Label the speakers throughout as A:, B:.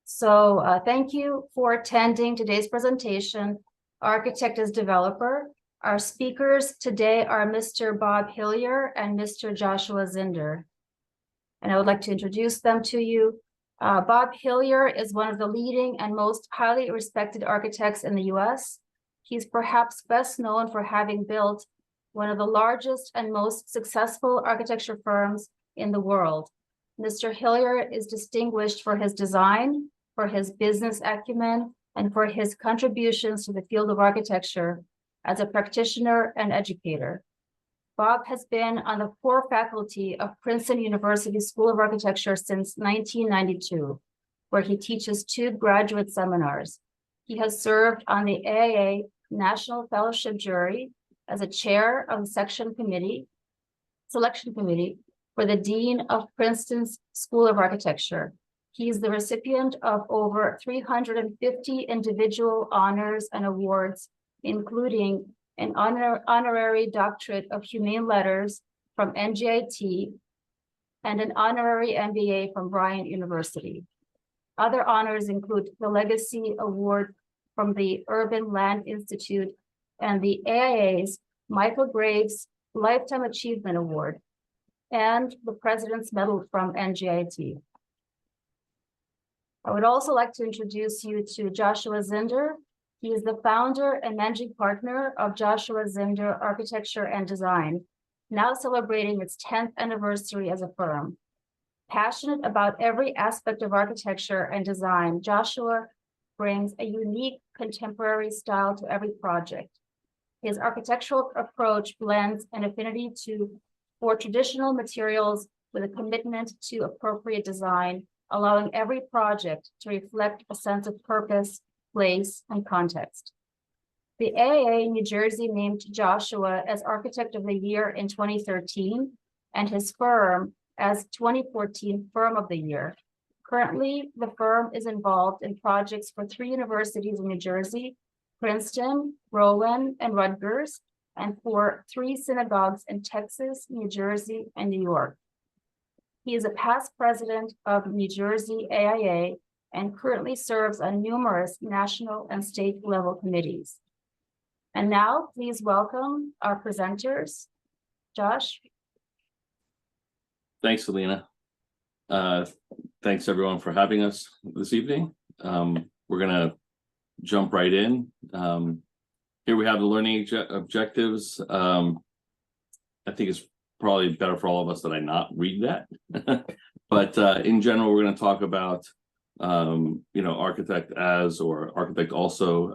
A: So thank you for attending today's presentation, Architect as Developer. Our speakers today are Mr. Bob Hillier and Mr. Joshua Zinder. And I would like to introduce them to you. Bob Hillier is one of the leading and most highly respected architects in the US. He's perhaps best known for having built one of the largest and most successful architecture firms in the world. Mr. Hillier is distinguished for his design, for his business acumen, and for his contributions to the field of architecture as a practitioner and educator. Bob has been on the core faculty of Princeton University School of Architecture since 1992, where he teaches 2 graduate seminars. He has served on the AIA National Fellowship Jury as a chair of the selection committee for the Dean of Princeton's School of Architecture. He is the recipient of over 350 individual honors and awards, including an honorary doctorate of humane letters from NJIT and an honorary MBA from Bryant University. Other honors include the Legacy Award from the Urban Land Institute and the AIA's Michael Graves Lifetime Achievement Award and the President's Medal from NJIT. I would also like to introduce you to Joshua Zinder. He is the founder and managing partner of Joshua Zinder Architecture and Design, now celebrating its 10th anniversary as a firm. Passionate about every aspect of architecture and design, Joshua brings a unique contemporary style to every project. His architectural approach blends an affinity for traditional materials with a commitment to appropriate design, allowing every project to reflect a sense of purpose, place, and context. The AIA New Jersey named Joshua as Architect of the Year in 2013, and his firm as 2014 Firm of the Year. Currently, the firm is involved in projects for 3 universities in New Jersey, Princeton, Rowan, and Rutgers, and for 3 synagogues in Texas, New Jersey, and New York. He is a past president of New Jersey AIA and currently serves on numerous national and state level committees. And now, please welcome our presenters. Josh.
B: Thanks, Alina. Thanks everyone for having us this evening. We're gonna jump right in. Here we have the learning objectives. I think it's probably better for all of us that I not read that. But in general, we're going to talk about, architect as or architect also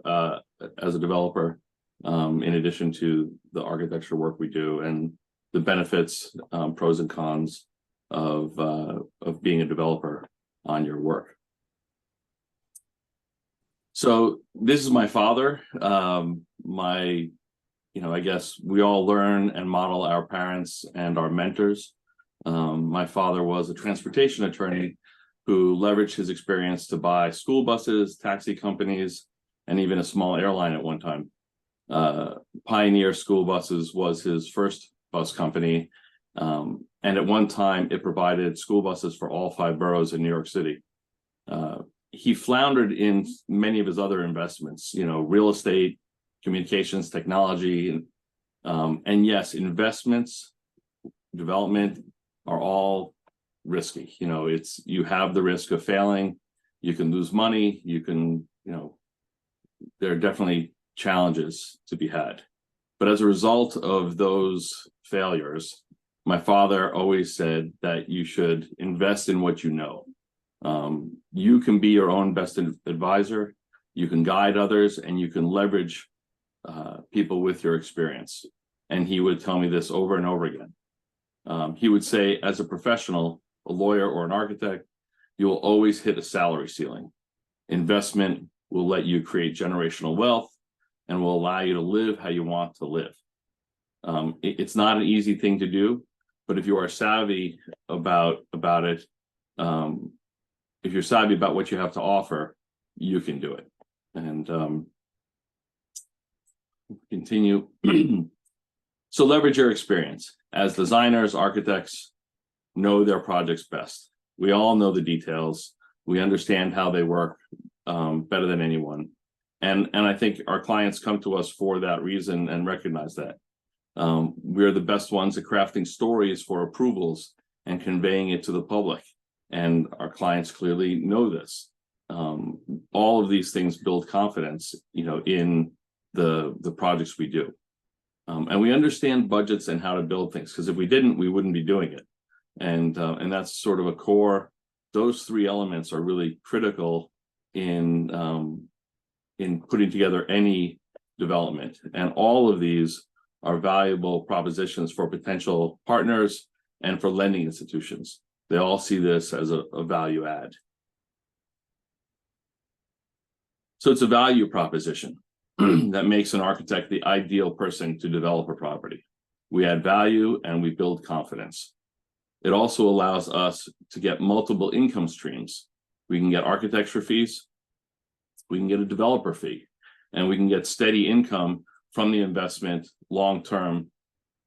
B: as a developer, in addition to the architecture work we do and the benefits, pros and cons of being a developer on your work. So this is my father. I guess we all learn and model our parents and our mentors. My father was a transportation attorney who leveraged his experience to buy school buses, taxi companies, and even a small airline at one time. Pioneer School Buses was his first bus company. And at one time, it provided school buses for all 5 boroughs in New York City. He floundered in many of his other investments, real estate, communications, technology, and yes, investments, development are all risky. You have the risk of failing, you can lose money, you can, there are definitely challenges to be had. But as a result of those failures, my father always said that you should invest in what you know. You can be your own best advisor, you can guide others, and you can leverage people with your experience. And he would tell me this over and over again. He would say, as a professional, a lawyer or an architect, you will always hit a salary ceiling. Investment will let you create generational wealth and will allow you to live how you want to live. It's not an easy thing to do, but if you are savvy about it, if you're savvy about what you have to offer, you can do it. And continue. So leverage your experience. As designers, architects know their projects best. We all know the details. We understand how they work better than anyone. And I think our clients come to us for that reason and recognize that. We're the best ones at crafting stories for approvals and conveying it to the public. And our clients clearly know this. All of these things build confidence, in the projects we do. And we understand budgets and how to build things, because if we didn't, we wouldn't be doing it. And that's sort of a core. Those three elements are really critical in putting together any development. And all of these are valuable propositions for potential partners and for lending institutions. They all see this as a value add. So it's a value proposition that makes an architect the ideal person to develop a property. We add value and we build confidence. It also allows us to get multiple income streams. We can get architecture fees, we can get a developer fee, and we can get steady income from the investment long term.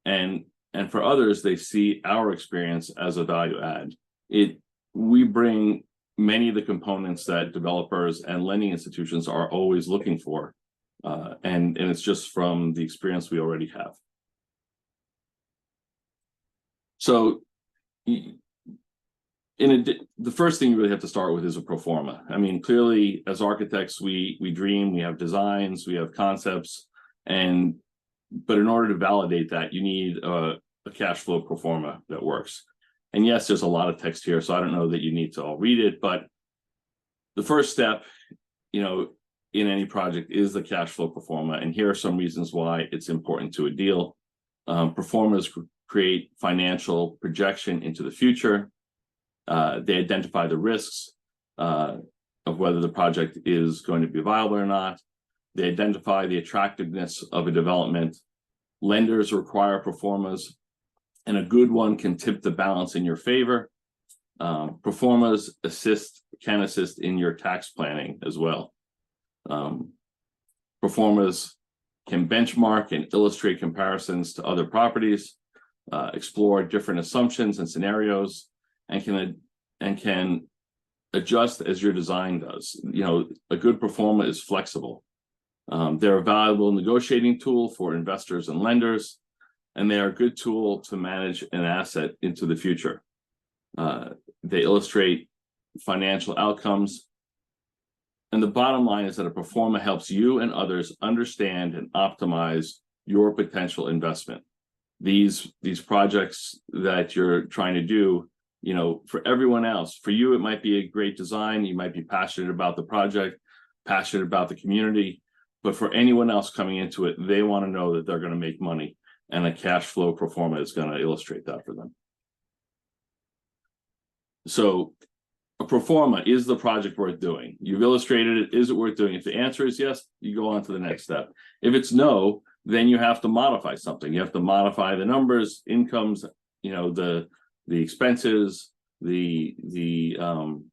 B: And for others, they see our experience as a value add. We bring many of the components that developers and lending institutions are always looking for. And it's just from the experience we already have. So the first thing you really have to start with is a pro forma. I mean, clearly, as architects, we dream, we have designs, we have concepts, but in order to validate that, you need a cash flow pro forma that works. And yes, there's a lot of text here, so I don't know that you need to all read it, but the first step, in any project is the cash flow pro forma. And here are some reasons why it's important to a deal. Pro formas create financial projection into the future. They identify the risks of whether the project is going to be viable or not. They identify the attractiveness of a development. Lenders require pro formas, and a good one can tip the balance in your favor. Pro formas can assist in your tax planning as well. Pro formas can benchmark and illustrate comparisons to other properties, explore different assumptions and scenarios, and can adjust as your design does. A good pro forma is flexible. They're a valuable negotiating tool for investors and lenders, and they are a good tool to manage an asset into the future. They illustrate financial outcomes. And the bottom line is that a pro forma helps you and others understand and optimize your potential investment. These projects that you're trying to do, for everyone else, for you, it might be a great design. You might be passionate about the project, passionate about the community, but for anyone else coming into it, they want to know that they're going to make money, and a cash flow pro forma is going to illustrate that for them. So a pro forma, is the project worth doing? You've illustrated it. Is it worth doing? If the answer is yes, you go on to the next step. If it's no, then you have to modify something. You have to modify the numbers, incomes, the expenses, the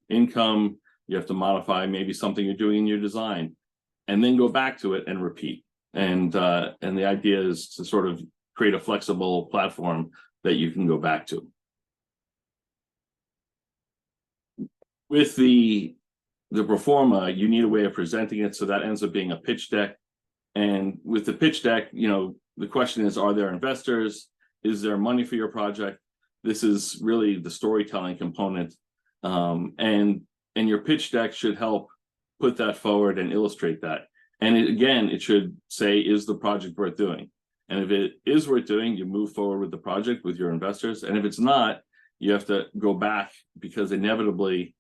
B: income. You have to modify maybe something you're doing in your design, and then go back to it and repeat. And the idea is to sort of create a flexible platform that you can go back to. With the pro forma, you need a way of presenting it, so that ends up being a pitch deck. And with the pitch deck, the question is, are there investors? Is there money for your project? This is really the storytelling component. And your pitch deck should help put that forward and illustrate that. And it should say, is the project worth doing? And if it is worth doing, you move forward with the project with your investors. And if it's not, you have to go back, because inevitably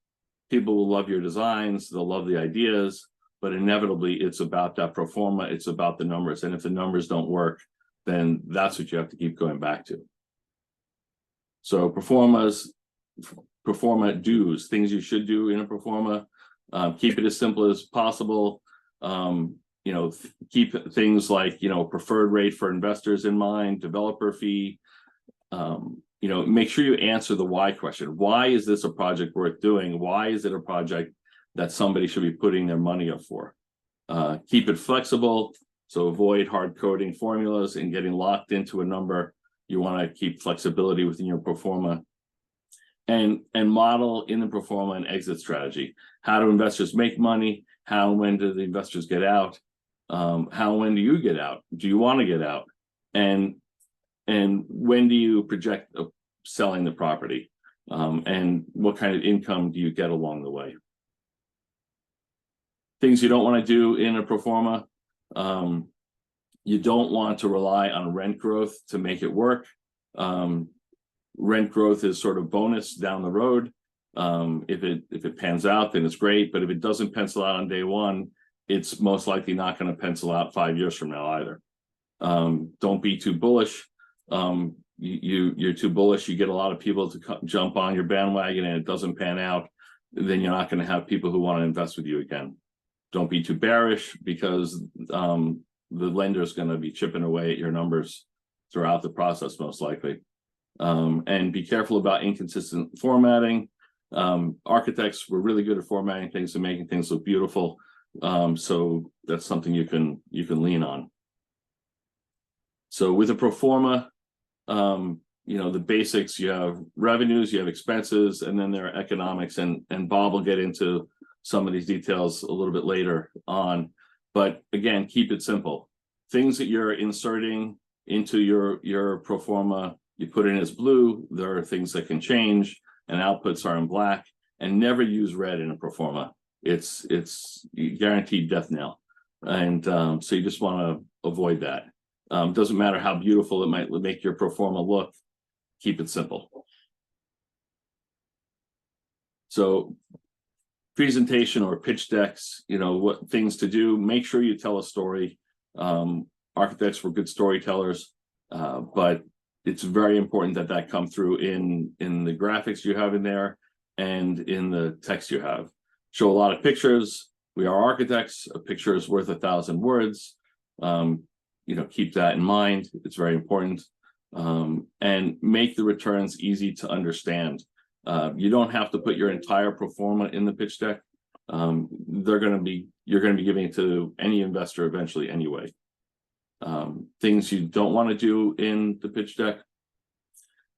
B: people will love your designs, they'll love the ideas, but inevitably it's about that pro forma, it's about the numbers. And if the numbers don't work, then that's what you have to keep going back to. So pro forma do's, things you should do in a pro forma, keep it as simple as possible. Keep things like, preferred rate for investors in mind, developer fee. Make sure you answer the why question. Why is this a project worth doing? Why is it a project that somebody should be putting their money up for? Keep it flexible. So avoid hard coding formulas and getting locked into a number. You want to keep flexibility within your pro forma. and model in the pro forma an exit strategy. How do investors make money? How and when do the investors get out? How and when do you get out? Do you want to get out? And when do you project selling the property? And what kind of income do you get along the way? Things you don't want to do in a pro forma. You don't want to rely on rent growth to make it work. Rent growth is sort of bonus down the road. If it pans out, then it's great. But if it doesn't pencil out on day one, it's most likely not going to pencil out 5 years from now either. Don't be too bullish. You're too bullish. You get a lot of people to jump on your bandwagon, and it doesn't pan out. Then you're not going to have people who want to invest with you again. Don't be too bearish, because the lender is going to be chipping away at your numbers throughout the process, most likely. And be careful about inconsistent formatting. Architects were really good at formatting things and making things look beautiful. So that's something you can lean on. So with a pro forma, the basics, you have revenues, you have expenses, and then there are economics, and Bob will get into some of these details a little bit later on. But again, keep it simple. Things that you're inserting into your pro forma, you put in as blue. There are things that can change, and outputs are in black. And never use red in a pro forma. It's guaranteed death knell. And so you just want to avoid that. Doesn't matter how beautiful it might make your pro forma look. Keep it simple. So presentation or pitch decks, what things to do. Make sure you tell a story. Architects were good storytellers, but it's very important that come through in the graphics you have in there and in the text you have. Show a lot of pictures. We are architects. A picture is worth 1,000 words. Keep that in mind. It's very important. And make the returns easy to understand. You don't have to put your entire pro forma in the pitch deck. You're going to be giving it to any investor eventually anyway. Things you don't want to do in the pitch deck.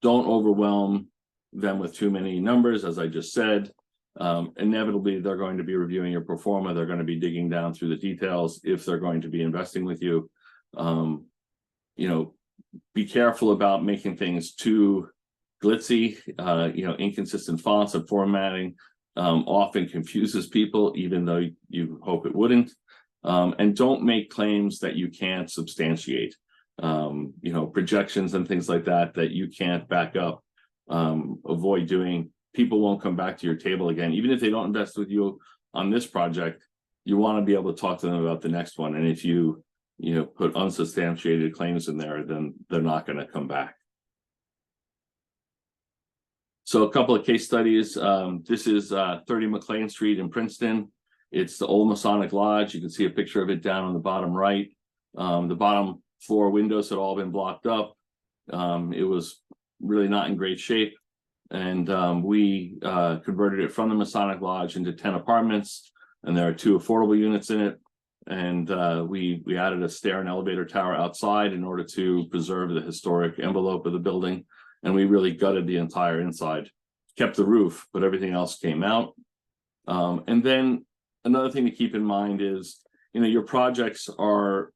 B: Don't overwhelm them with too many numbers, as I just said. Inevitably, they're going to be reviewing your pro forma. They're going to be digging down through the details if they're going to be investing with you. Be careful about making things too glitzy. Inconsistent fonts and formatting often confuses people, even though you hope it wouldn't. And don't make claims that you can't substantiate. Projections and things like that you can't back up. Avoid doing. People won't come back to your table again, even if they don't invest with you on this project. You want to be able to talk to them about the next one. And if you put unsubstantiated claims in there, then they're not going to come back. So a couple of case studies. This is 30 McLean Street in Princeton. It's the old Masonic Lodge. You can see a picture of it down on the bottom right. The bottom floor windows had all been blocked up. It was really not in great shape. And we converted it from the Masonic Lodge into 10 apartments. And there are 2 affordable units in it. And we added a stair and elevator tower outside in order to preserve the historic envelope of the building. And we really gutted the entire inside, kept the roof, but everything else came out. And then another thing to keep in mind is, your projects are,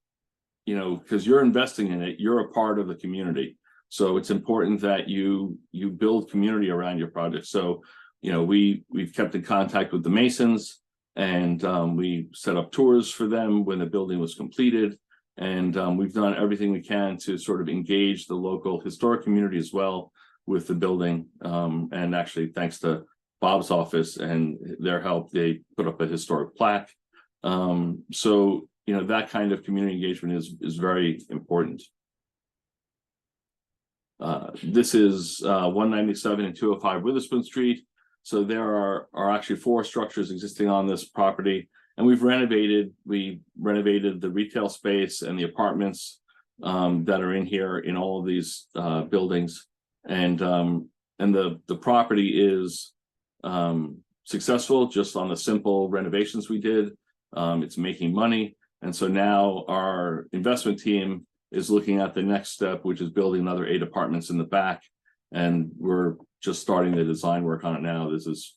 B: because you're investing in it, you're a part of the community. So it's important that you build community around your project. So, we've kept in contact with the Masons. And we set up tours for them when the building was completed. And we've done everything we can to sort of engage the local historic community as well with the building. And actually, thanks to Bob's office and their help, they put up a historic plaque. So, that kind of community engagement is very important. This is 197 and 205 Witherspoon Street. So there are actually 4 structures existing on this property, and we renovated the retail space and the apartments that are in here in all of these buildings, and the property is successful just on the simple renovations we did. It's making money, and so now our investment team is looking at the next step, which is building another 8 apartments in the back. and we're just starting the design work on it now. This is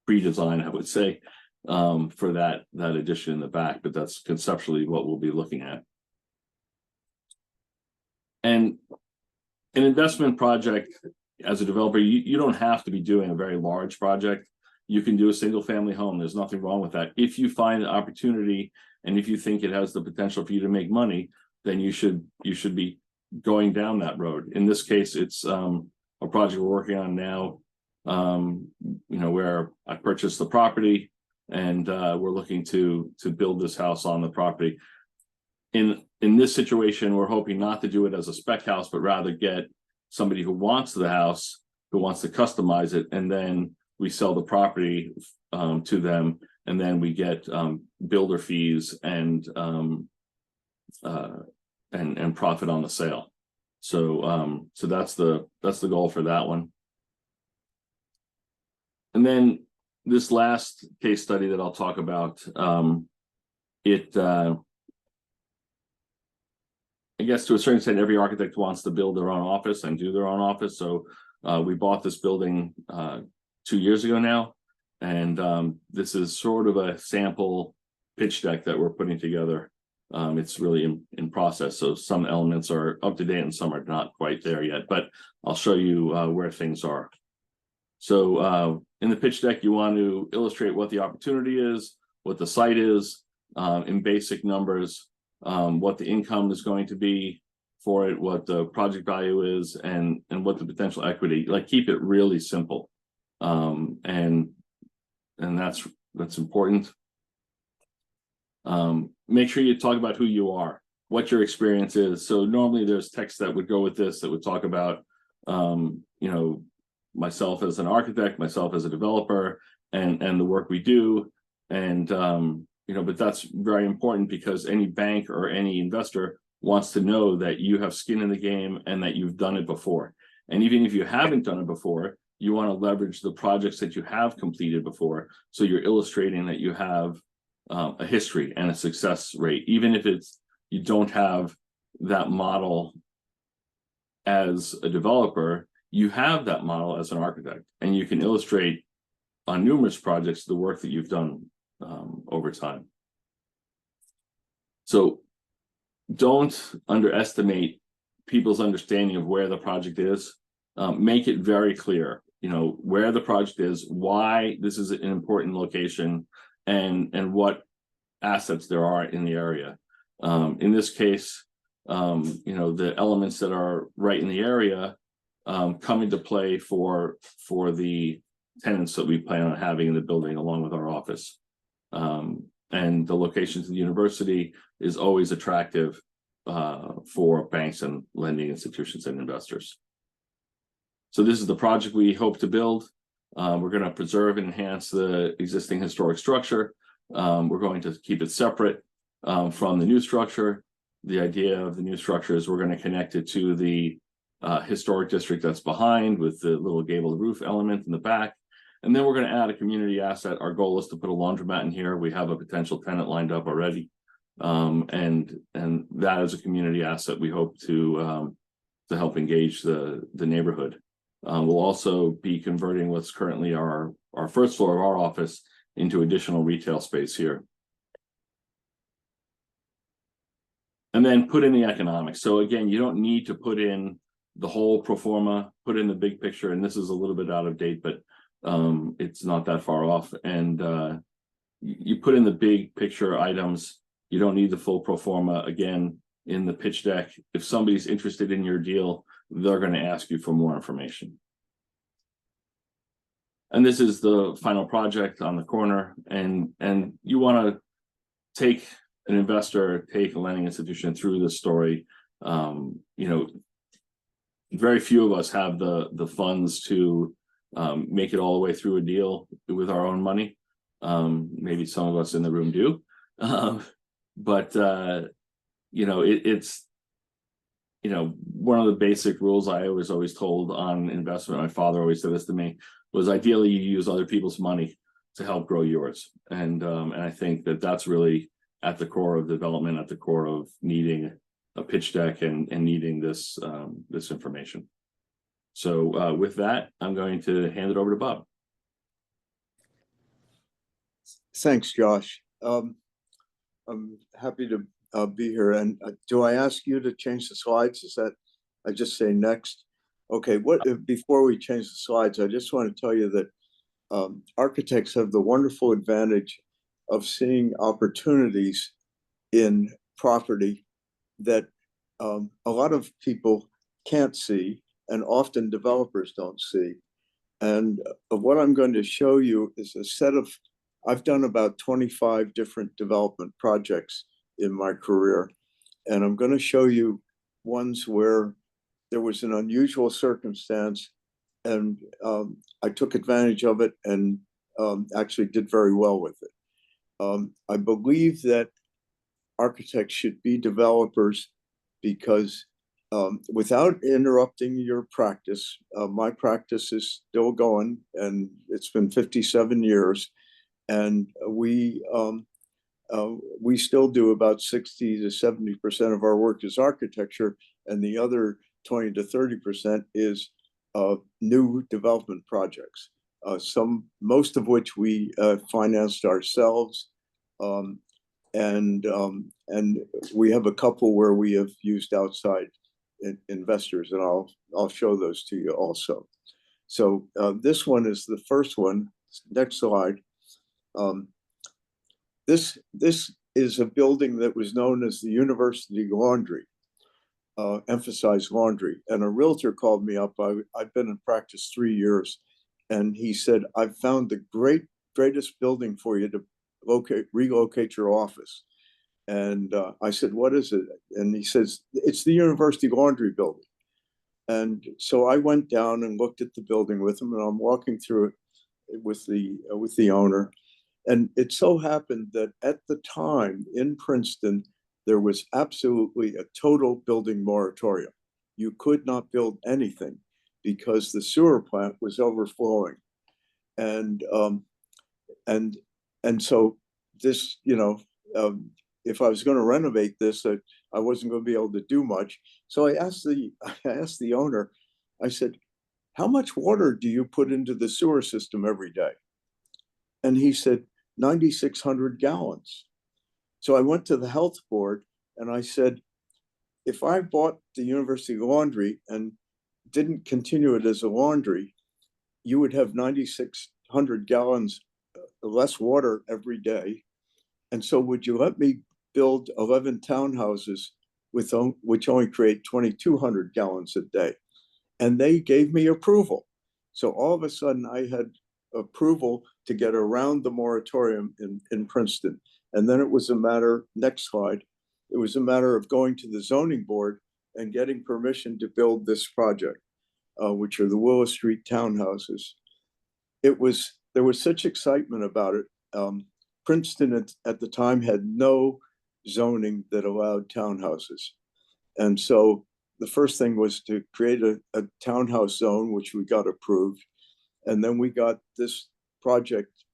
B: pre-design, I would say, for that addition in the back, but that's conceptually what we'll be looking at. And an investment project, as a developer, you don't have to be doing a very large project. You can do a single family home. There's nothing wrong with that. If you find an opportunity and if you think it has the potential for you to make money, then you should be going down that road. In this case, it's a project we're working on now, where I purchased the property and we're looking to build this house on the property. In this situation, we're hoping not to do it as a spec house, but rather get somebody who wants the house, who wants to customize it, and then we sell the property to them, and then we get builder fees and profit on the sale. So that's the goal for that one. And then this last case study that I'll talk about, I guess to a certain extent, every architect wants to build their own office and do their own office. So we bought this building 2 years ago now, and this is sort of a sample pitch deck that we're putting together. It's really in process, so some elements are up to date and some are not quite there yet, but I'll show you where things are. So in the pitch deck, you want to illustrate what the opportunity is, what the site is, in basic numbers, what the income is going to be for it, what the project value is, and what the potential equity. Like, keep it really simple, and that's important. Make sure you talk about who you are, what your experience is. So normally there's text that would go with this that would talk about, myself as an architect, myself as a developer, and the work we do, and but that's very important because any bank or any investor wants to know that you have skin in the game and that you've done it before. And even if you haven't done it before, you want to leverage the projects that you have completed before. So you're illustrating that you have a history and a success rate, even if you don't have that model as a developer, you have that model as an architect, and you can illustrate on numerous projects the work that you've done over time. So don't underestimate people's understanding of where the project is. Make it very clear, where the project is, why this is an important location, and what assets there are in the area. In this case, the elements that are right in the area come into play for the tenants that we plan on having in the building along with our office. And the location to the university is always attractive for banks and lending institutions and investors. So this is the project we hope to build. We're going to preserve and enhance the existing historic structure. We're going to keep it separate from the new structure. The idea of the new structure is we're going to connect it to the historic district that's behind with the little gabled roof element in the back. And then we're going to add a community asset. Our goal is to put a laundromat in here. We have a potential tenant lined up already. And that is a community asset we hope to help engage the neighborhood. We'll also be converting what's currently our first floor of our office into additional retail space here. And then put in the economics. So again, you don't need to put in the whole pro forma, put in the big picture, and this is a little bit out of date, but it's not that far off. And you put in the big picture items. You don't need the full pro forma. Again, in the pitch deck, if somebody's interested in your deal, they're going to ask you for more information. And this is the final project on the corner, and you want to take an investor, take a lending institution through this story. Very few of us have the funds to make it all the way through a deal with our own money. Maybe some of us in the room do, but it's one of the basic rules I was always told on investment. My father always said this to me, was ideally you use other people's money to help grow yours. And I think that's really at the core of development, at the core of needing a pitch deck and needing this information. So with that, I'm going to hand it over to Bob.
C: Thanks, Josh. I'm happy to be here. And do I ask you to change the slides? Is that, I just say next? Okay, before we change the slides, I just want to tell you that architects have the wonderful advantage of seeing opportunities in property that a lot of people can't see, and often developers don't see. And what I'm going to show you is a set of, I've done about 25 different development projects in my career. And I'm going to show you ones where there was an unusual circumstance and I took advantage of it and actually did very well with it. I believe that architects should be developers because without interrupting your practice, my practice is still going and it's been 57 years. And we still do about 60 to 70% of our work is architecture, and the other 20 to 30% is new development projects. Most of which we financed ourselves, and we have a couple where we have used outside investors, and I'll show those to you also. So this one is the first one. Next slide. This is a building that was known as the University Laundry, emphasized laundry. And a realtor called me up. I've been in practice 3 years, and he said, "I've found the greatest building for you to relocate your office." And I said, "What is it?" And he says, "It's the University Laundry building." And so I went down and looked at the building with him, and I'm walking through it with the owner. And it so happened that at the time in Princeton, there was absolutely a total building moratorium. You could not build anything because the sewer plant was overflowing. And so this, if I was going to renovate this, I wasn't going to be able to do much. So I asked the owner, I said, "How much water do you put into the sewer system every day?" And he said, 9,600 gallons. So I went to the health board and I said, if I bought the University Laundry and didn't continue it as a laundry, you would have 9,600 gallons less water every day. And so would you let me build 11 townhouses which only create 2,200 gallons a day? And they gave me approval. So all of a sudden I had approval to get around the moratorium in Princeton. And then it was a matter, next slide, it was a matter of going to the zoning board and getting permission to build this project, which are the Willow Street townhouses. There was such excitement about it. Princeton at the time had no zoning that allowed townhouses. And so the first thing was to create a townhouse zone, which we got approved. And then we got this project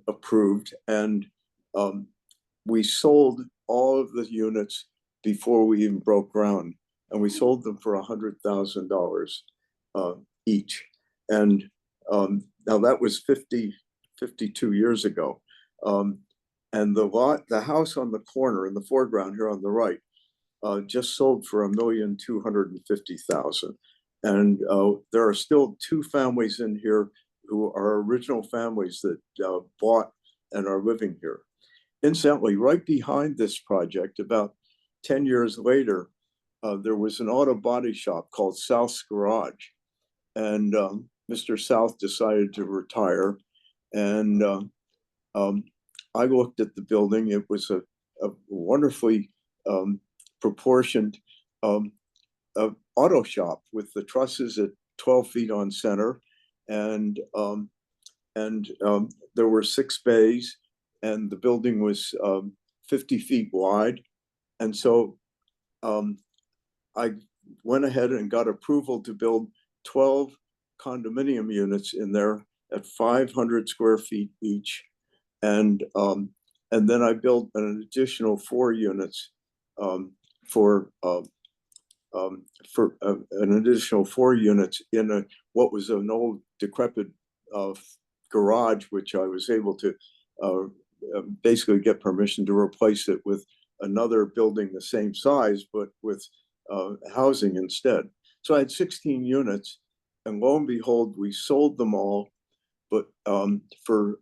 C: approved, and we sold all of the units before we even broke ground, and we sold them for $100,000 each. And now that was 52 years ago. And the house on the corner in the foreground here on the right just sold for $1,250,000. And there are still 2 families in here who are original families that bought and are living here. Incidentally, right behind this project, about 10 years later, there was an auto body shop called South's Garage. And Mr. South decided to retire. And I looked at the building. It was a wonderfully proportioned auto shop with the trusses at 12 feet on center, and there were 6 bays, and the building was 50 feet wide. And so I went ahead and got approval to build 12 condominium units in there at 500 square feet each, and then I built an additional 4 units for for an additional 4 units in what was an old decrepit garage, which I was able to basically get permission to replace it with another building the same size, but with housing instead. So I had 16 units, and lo and behold, we sold them all, but for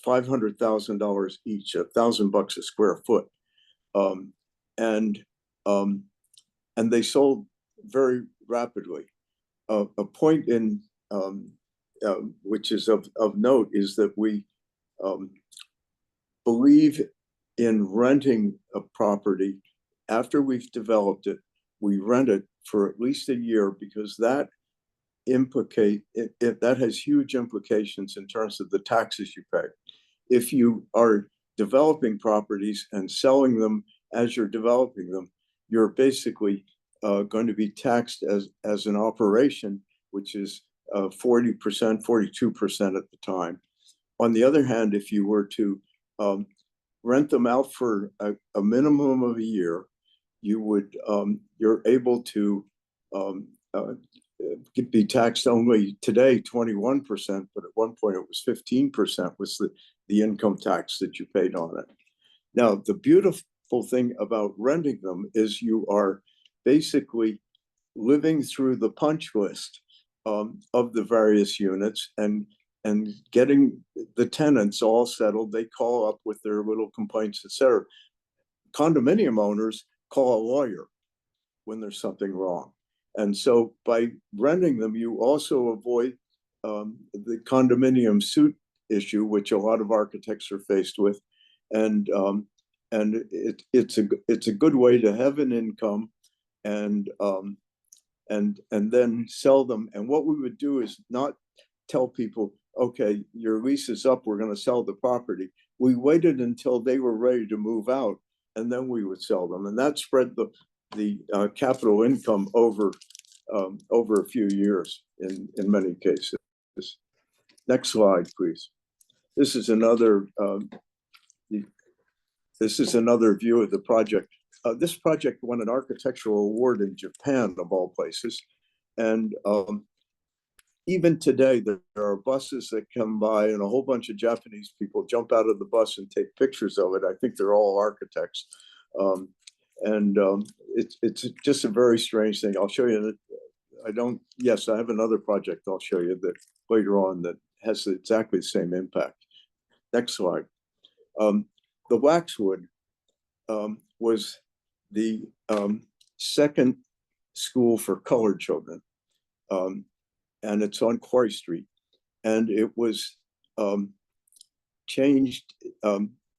C: $500,000 each, $1,000 a square foot, and they sold very rapidly. A point in which is of note is that we believe in renting a property after we've developed it. We rent it for at least a year, because that that has huge implications in terms of the taxes you pay. If you are developing properties and selling them as you're developing them, you're basically going to be taxed as an operation, which is 40%, 42% at the time. On the other hand, if you were to rent them out for a minimum of a year, you're able to be taxed only today 21%, but at one point it was 15% was the income tax that you paid on it. Now, the beautiful thing about renting them is you are basically living through the punch list of the various units and getting the tenants all settled. They call up with their little complaints, etc. Condominium owners call a lawyer when there's something wrong. And so by renting them, you also avoid the condominium suit issue, which a lot of architects are faced with. And it's a good way to have an income and then sell them. And what we would do is not tell people, okay, your lease is up, we're going to sell the property. We waited until they were ready to move out, and then we would sell them. And that spread the capital income over a few years in many cases. Next slide, please. This is another view of the project. This project won an architectural award in Japan, of all places. And even today, there are buses that come by, and a whole bunch of Japanese people jump out of the bus and take pictures of it. I think they're all architects. It's just a very strange thing. I'll show you that. Yes, I have another project I'll show you that later on that has exactly the same impact. Next slide. The waxwood was the second school for colored children. And it's on Quarry Street. And it was changed,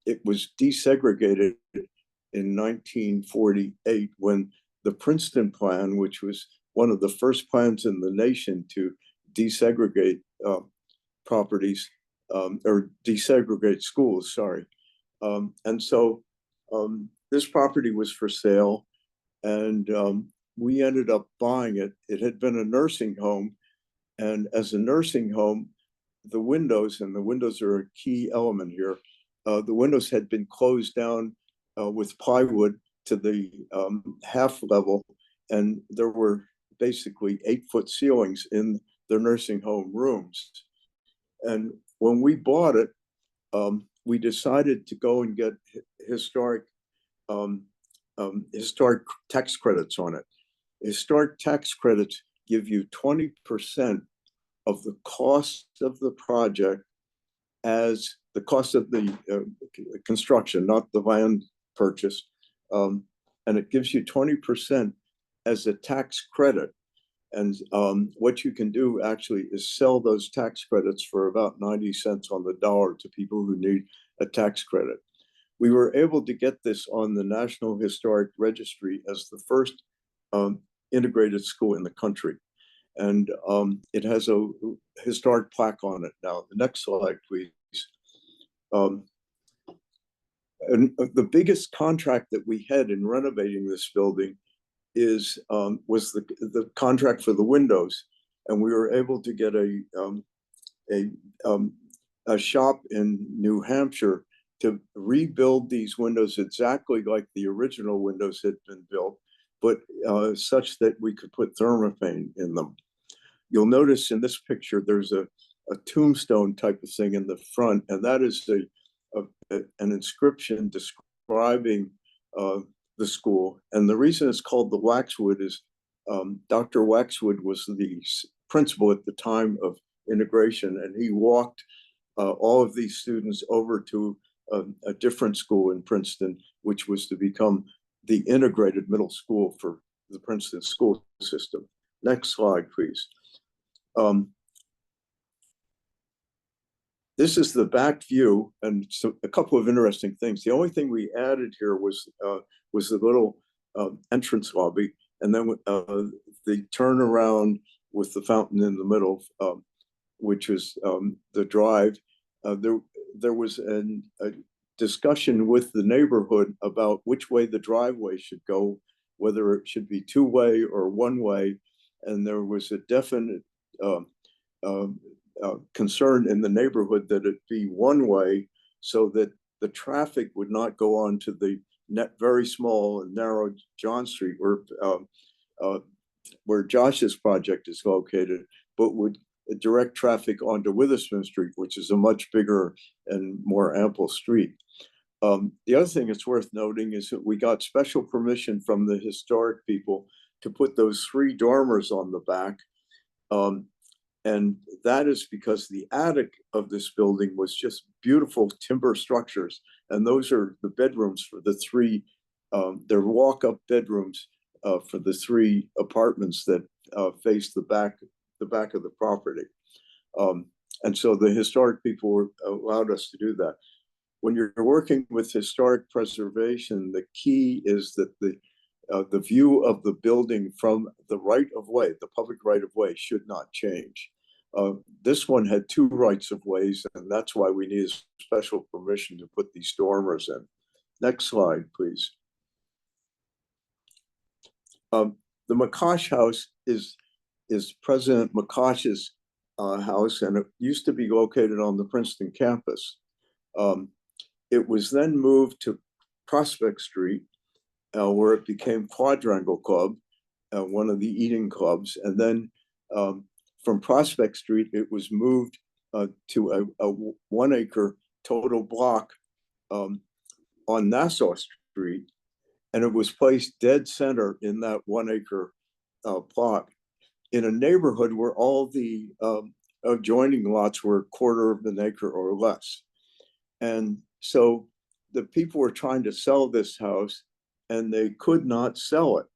C: it was desegregated in 1948 when the Princeton Plan, which was one of the first plans in the nation to desegregate properties, or desegregate schools, sorry. And so this property was for sale, and we ended up buying it. It had been a nursing home, and as a nursing home, the windows are a key element here. The windows had been closed down with plywood to the half level, and there were basically 8-foot ceilings in the nursing home rooms. And when we bought it, we decided to go and get historic tax credits on it. Historic tax credits give you 20% of the cost of the project as the cost of the construction, not the land purchase. And it gives you 20% as a tax credit. And what you can do actually is sell those tax credits for about 90 cents on the dollar to people who need a tax credit. We were able to get this on the National Historic Registry as the first integrated school in the country. And it has a historic plaque on it. Now, the next slide, please. And the biggest contract that we had in renovating this building was the contract for the windows. And we were able to get a shop in New Hampshire to rebuild these windows exactly like the original windows had been built, but such that we could put thermophane in them. You'll notice in this picture, there's a tombstone type of thing in the front, and that is an inscription describing the school. And the reason it's called the Waxwood is Dr. Waxwood was the principal at the time of integration, and he walked all of these students over to a different school in Princeton, which was to become the integrated middle school for the Princeton school system. Next slide, please. This is the back view, and so a couple of interesting things. The only thing we added here was the little entrance lobby, and then the turnaround with the fountain in the middle, which is the drive. There was a discussion with the neighborhood about which way the driveway should go, whether it should be two-way or one-way, and there was a definite concern in the neighborhood that it be one way so that the traffic would not go on to the very small and narrow John Street where Josh's project is located, but would direct traffic onto Witherspoon Street, which is a much bigger and more ample street. The other thing that's worth noting is that we got special permission from the historic people to put those 3 dormers on the back. And that is because the attic of this building was just beautiful timber structures. And those are the bedrooms for the 3, they're walk-up bedrooms for the 3 apartments that face the back of the property. And so the historic people allowed us to do that. When you're working with historic preservation, the key is that the view of the building from the right-of-way, the public right-of-way, should not change. This one had 2 rights-of-ways, and that's why we needed special permission to put these dormers in. Next slide, please. The McCosh House is President McCosh's house, and it used to be located on the Princeton campus. It was then moved to Prospect Street, where it became Quadrangle Club, one of the eating clubs. And then from Prospect Street, it was moved to a 1-acre total block on Nassau Street. And it was placed dead center in that 1-acre block in a neighborhood where all the adjoining lots were 1/4 of an acre or less. And so the people were trying to sell this house, and they could not sell it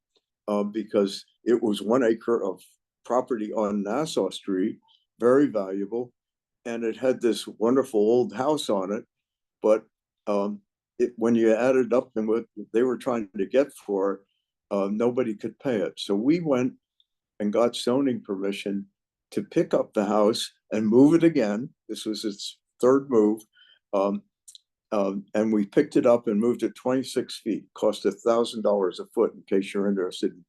C: because it was 1 acre of property on Nassau Street, very valuable, and it had this wonderful old house on it. But when you added up and what they were trying to get for it, nobody could pay it. So we went and got zoning permission to pick up the house and move it again. This was its 3rd move. And we picked it up and moved it 26 feet, cost $1,000 a foot, in case you're interested in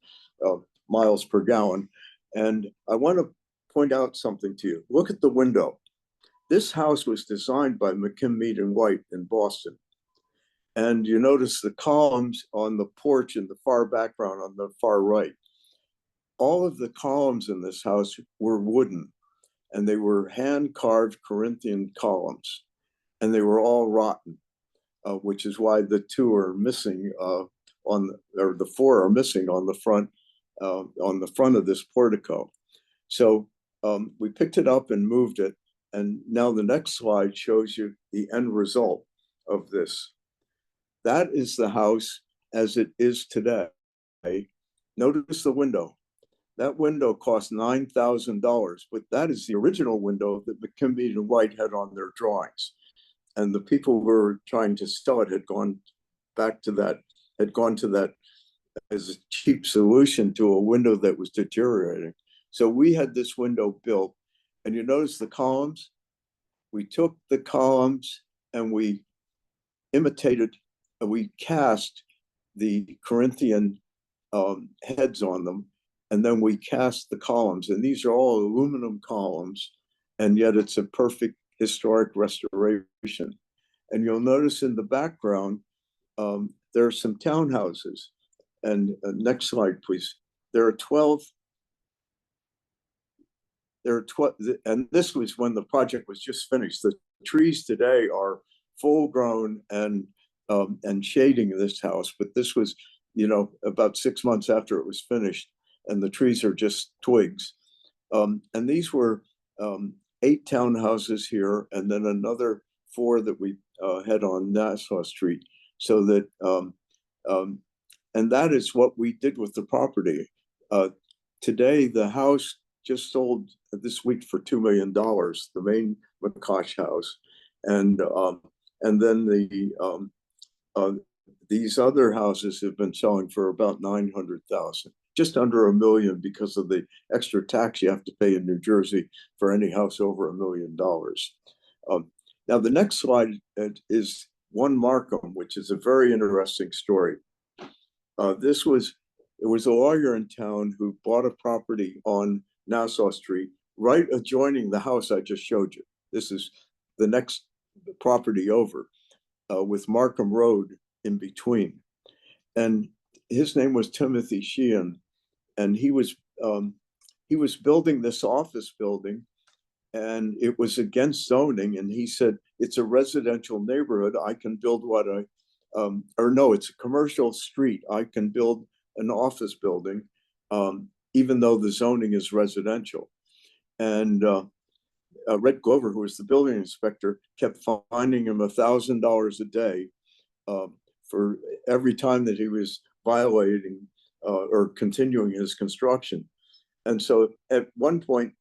C: miles per gallon. And I want to point out something to you. Look at the window. This house was designed by McKim, Mead and White in Boston. And you notice the columns on the porch in the far background on the far right. All of the columns in this house were wooden, and they were hand-carved Corinthian columns, and they were all rotten, which is why the 2 are missing or the 4 are missing on the front of this portico. So we picked it up and moved it, and now the next slide shows you the end result of this. That is the house as it is today. Notice the window. That window cost $9,000, but that is the original window that McKim, Mead and White had on their drawings. And the people who were trying to sell it had gone to that as a cheap solution to a window that was deteriorating. So we had this window built, and you notice the columns? We took the columns and we cast the Corinthian heads on them, and then we cast the columns. And these are all aluminum columns, and yet it's a perfect historic restoration. And you'll notice in the background, there are some townhouses. And next slide, please. There are 12. There are 12, and this was when the project was just finished. The trees today are full grown and shading this house, but this was, about 6 months after it was finished, and the trees are just twigs. And these were 8 townhouses here, and then another 4 that we had on Nassau Street. So that, and that is what we did with the property. Today, the house just sold this week for $2 million, the main McCosh house, and then these other houses have been selling for about 900,000, just under $1 million, because of the extra tax you have to pay in New Jersey for any house over $1 million. Now the next slide is One Markham, which is a very interesting story. There was a lawyer in town who bought a property on Nassau Street, right adjoining the house I just showed you. This is the next property over, with Markham Road in between. And his name was Timothy Sheehan, and he was building this office building, and it was against zoning. And he said, it's a residential neighborhood. I can build what it's a commercial street. I can build an office building, even though the zoning is residential. And Red Glover, who was the building inspector, kept fining him $1,000 a day for every time that he was violating or continuing his construction. And so at one point,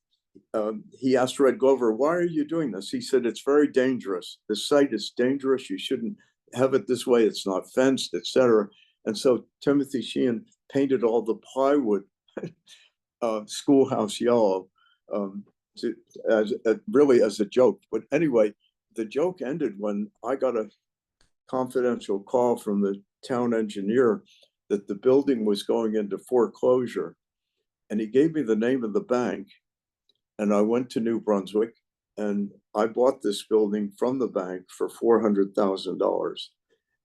C: he asked Red Glover, why are you doing this? He said, it's very dangerous. The site is dangerous. You shouldn't have it this way. It's not fenced, etc. And so Timothy Sheehan painted all the plywood schoolhouse yellow, really as a joke. But anyway, the joke ended when I got a confidential call from the town engineer that the building was going into foreclosure. And he gave me the name of the bank. And I went to New Brunswick and I bought this building from the bank for $400,000.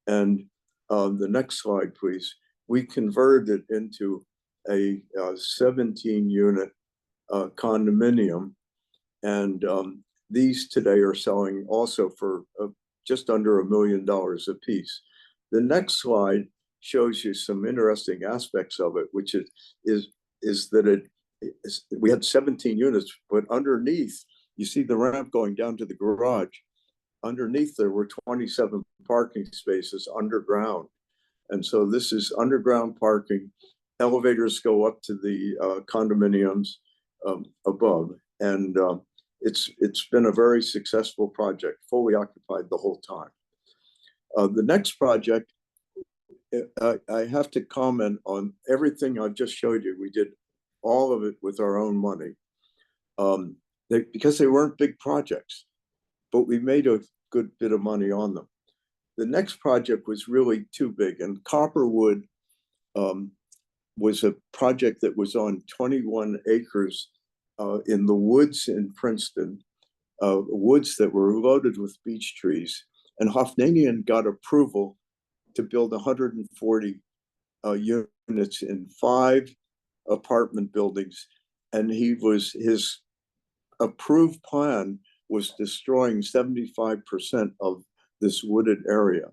C: And the next slide, please. We converted it into a 17-unit condominium. And these today are selling also for just under $1 million a piece. The next slide shows you some interesting aspects of it, which is that we had 17 units, but underneath, you see the ramp going down to the garage. Underneath there were 27 parking spaces underground. And so this is underground parking. Elevators go up to the condominiums above. And it's been a very successful project, fully occupied the whole time. The next project, I have to comment on everything I just showed you. We did all of it with our own money, because they weren't big projects, but we made a good bit of money on them. The next project was really too big, and Copperwood was a project that was on 21 acres in the woods in Princeton, woods that were loaded with beech trees. And Hovnanian got approval to build 140 units in 5 apartment buildings, and his approved plan was destroying 75% of this wooded area.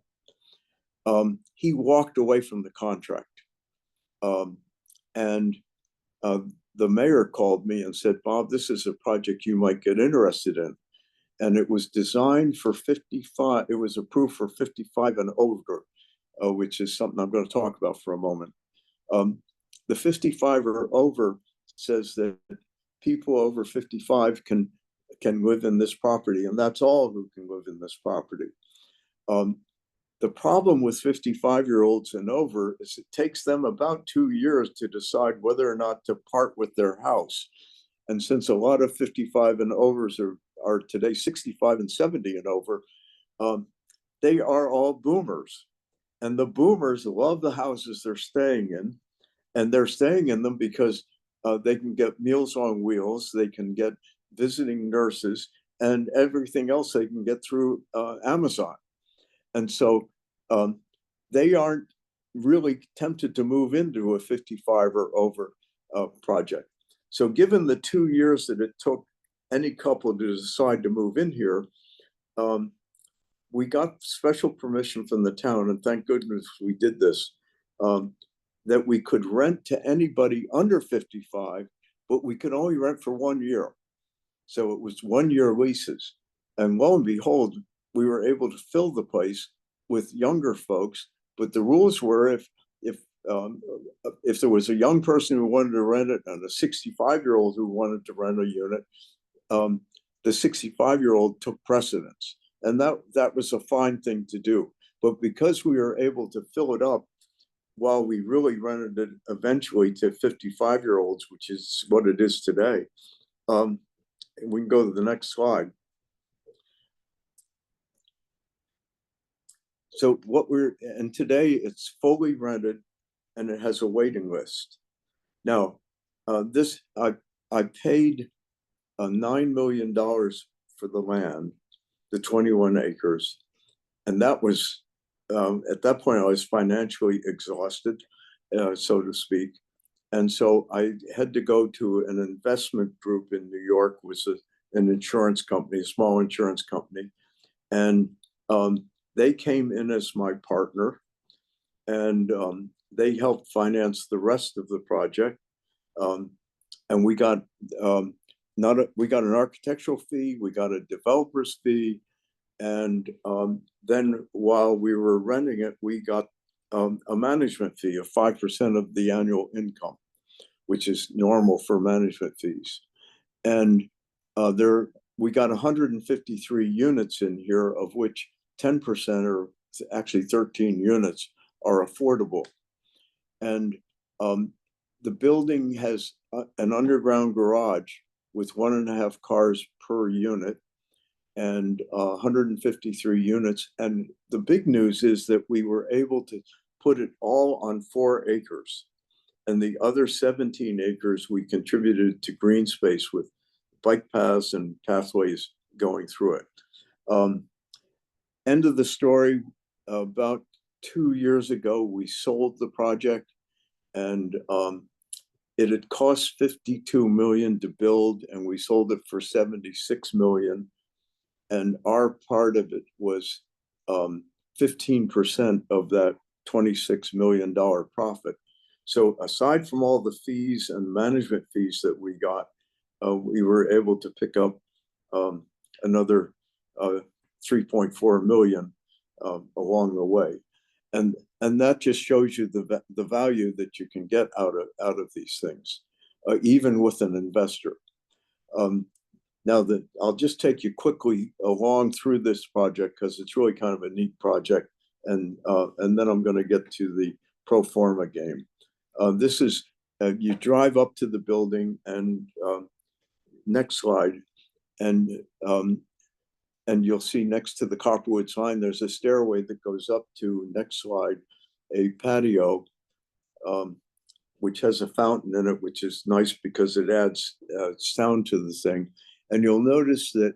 C: He walked away from the contract, and the mayor called me and said, Bob, this is a project you might get interested in. And it was designed for 55, it was approved for 55 and over, which is something I'm going to talk about for a moment. The 55 or over says that people over 55 can live in this property, and that's all who can live in this property. The problem with 55-year-olds and over is it takes them about 2 years to decide whether or not to part with their house. And since a lot of 55 and overs are today 65 and 70 and over, they are all boomers. And the boomers love the houses they're staying in. And they're staying in them because they can get Meals on Wheels, they can get visiting nurses, and everything else they can get through Amazon. And so they aren't really tempted to move into a 55 or over project. So given the 2 years that it took any couple to decide to move in here, we got special permission from the town, and thank goodness we did this, that we could rent to anybody under 55, but we could only rent for 1 year. So it was 1 year leases. And lo and behold, we were able to fill the place with younger folks. But the rules were if there was a young person who wanted to rent it and a 65-year-old who wanted to rent a unit, the 65-year-old took precedence. And that was a fine thing to do. But because we were able to fill it up while we really rented it eventually to 55-year-olds, which is what it is today, we can go to the next slide. So and today it's fully rented and it has a waiting list. Now, I paid $9 million for the land, the 21 acres. And that was, at that point, I was financially exhausted, so to speak. And so I had to go to an investment group in New York, was an insurance company, a small insurance company. And they came in as my partner, and they helped finance the rest of the project. And we got we got an architectural fee, we got a developer's fee, and then while we were renting it, we got a management fee of 5% of the annual income, which is normal for management fees. And we got 153 units in here, of which 10%, or actually 13 units, are affordable. And the building has an underground garage with 1.5 cars per unit, and 153 units. And the big news is that we were able to put it all on 4 acres. And the other 17 acres we contributed to green space with bike paths and pathways going through it. End of the story, about 2 years ago, we sold the project, and it had cost $52 million to build, and we sold it for $76 million. And our part of it was 15% of that $26 million profit. So aside from all the fees and management fees that we got, we were able to pick up another 3.4 million along the way. And that just shows you the value that you can get out of these things, even with an investor. Now that I'll just take you quickly along through this project, because it's really kind of a neat project, and then I'm going to get to the pro forma game. This is you drive up to the building, and next slide, and you'll see next to the Copperwood sign, there's a stairway that goes up to, next slide, a patio, which has a fountain in it, which is nice because it adds sound to the thing. And you'll notice that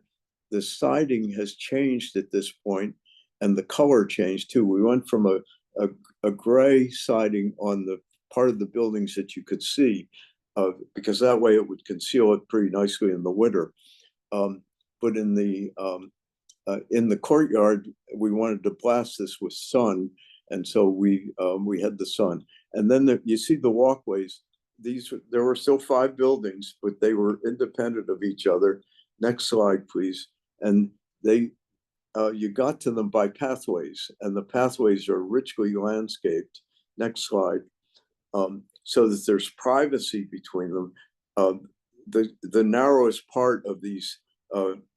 C: the siding has changed at this point, and the color changed too. We went from a gray siding on the part of the buildings that you could see, because that way it would conceal it pretty nicely in the winter. But in the courtyard, we wanted to blast this with sun, and so we had the sun. And then you see the walkways. There were still 5 buildings, but they were independent of each other. Next slide, please. And you got to them by pathways, and the pathways are richly landscaped. Next slide. So that there's privacy between them. The narrowest part of these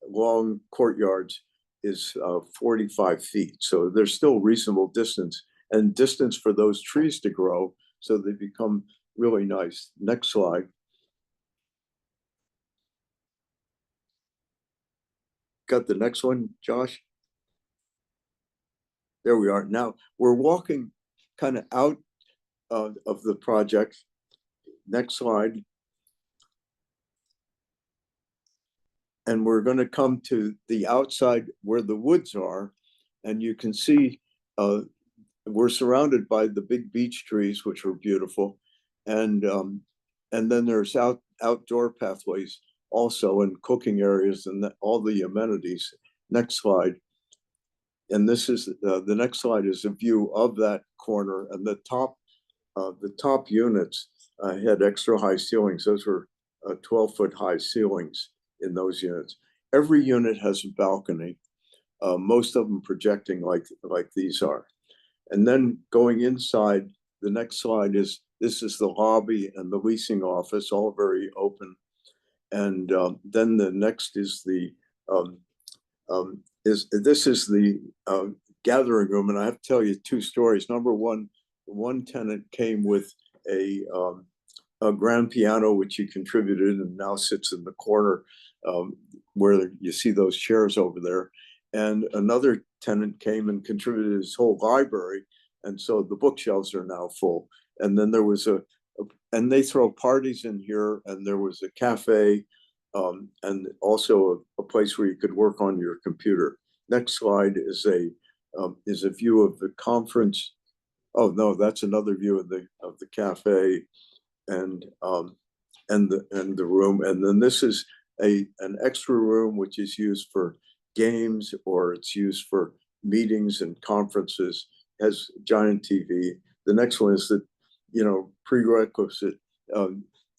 C: long courtyards is 45 feet. So there's still reasonable distance, and distance for those trees to grow, so they become really nice. Next slide. Got the next one, Josh? There we are. Now we're walking kind of out of the project. Next slide. And we're going to come to the outside where the woods are, and you can see we're surrounded by the big beech trees, which were beautiful. And then there's outdoor pathways also, and cooking areas, and all the amenities. Next slide. And this is the next slide is a view of that corner, and the top units had extra high ceilings. Those were 12-foot high ceilings in those units. Every unit has a balcony, most of them projecting like these are. And then going inside, the next slide is, this is the lobby and the leasing office, all very open. And then the next is the this is the gathering room. And I have to tell you two stories. Number one tenant came with a grand piano, which he contributed and now sits in the corner where you see those chairs over there. And another tenant came and contributed his whole library. And so the bookshelves are now full. And then there was and they throw parties in here, and there was a cafe and also a place where you could work on your computer. Next slide is a view of the conference. Oh no, that's another view of the cafe and the room. And then this is an extra room which is used for games, or it's used for meetings and conferences. It has giant TV. The next one is the prerequisite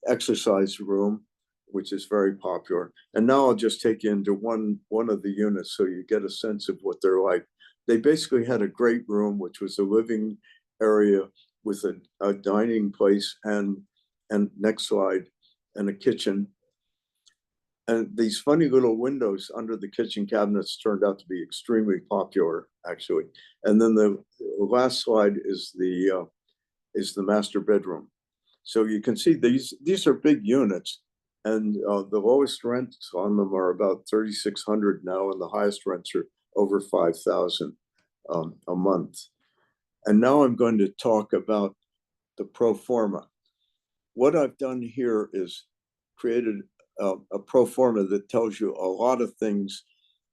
C: exercise room, which is very popular. And now I'll just take you into one of the units so you get a sense of what they're like. They basically had a great room, which was a living area with a dining place and next slide, and a kitchen. And these funny little windows under the kitchen cabinets turned out to be extremely popular, actually. And then the last slide is the master bedroom. So you can see these are big units, and the lowest rents on them are about $3,600 now, and the highest rents are over $5,000 a month. And now I'm going to talk about the pro forma. What I've done here is created a pro forma that tells you a lot of things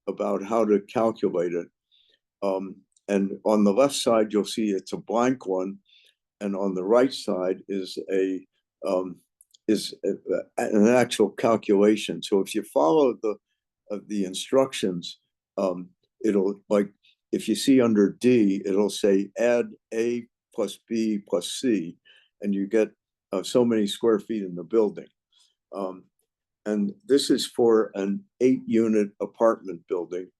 C: about how to calculate it. And on the left side, you'll see it's a blank one, and on the right side is an actual calculation. So if you follow the instructions, it'll, like, if you see under D, it'll say add A plus B plus C, and you get so many square feet in the building. And this is for an 8-unit apartment building.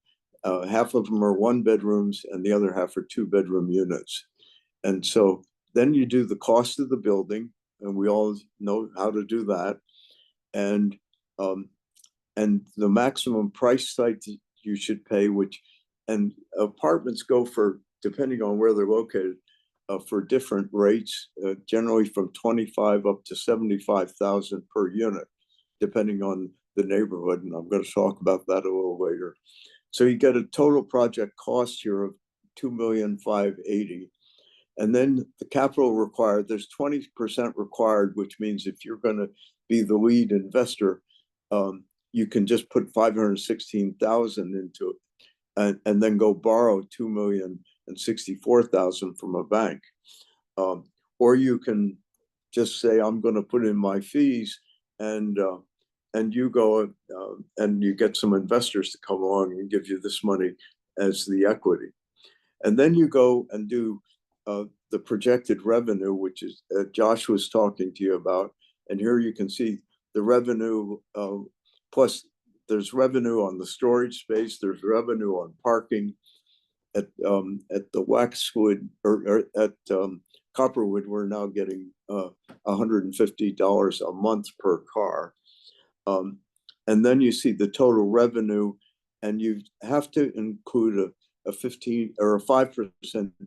C: Half of them are 1-bedrooms and the other half are 2-bedroom units. And so then you do the cost of the building, and we all know how to do that. And the maximum price site you should pay, and apartments go for, depending on where they're located, for different rates, generally from 25 up to 75,000 per unit, depending on the neighborhood. And I'm going to talk about that a little later. So you get a total project cost here of $2,580,000. And then the capital required, there's 20% required, which means if you're going to be the lead investor, you can just put $516,000 into it, and then go borrow $2,064,000 from a bank. Or you can just say, I'm going to put in my fees, and you go and you get some investors to come along and give you this money as the equity. And then you go and do the projected revenue, which is Josh was talking to you about. And here you can see the revenue, plus there's revenue on the storage space, there's revenue on parking. At the Waxwood, or at Copperwood, we're now getting $150 a month per car. And then you see the total revenue, and you have to include a 15 or a 5%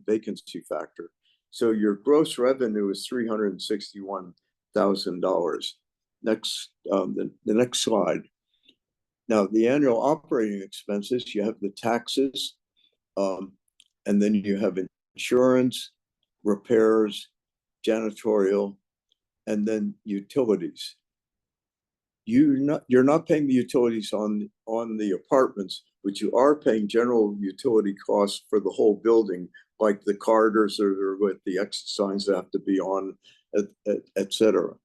C: vacancy factor. So your gross revenue is $361,000. Next, the next slide. Now, the annual operating expenses, you have the taxes, and then you have insurance, repairs, janitorial, and then utilities. you're not paying the utilities on the apartments, but you are paying general utility costs for the whole building, like the corridors that are with the exit signs that have to be on, et cetera.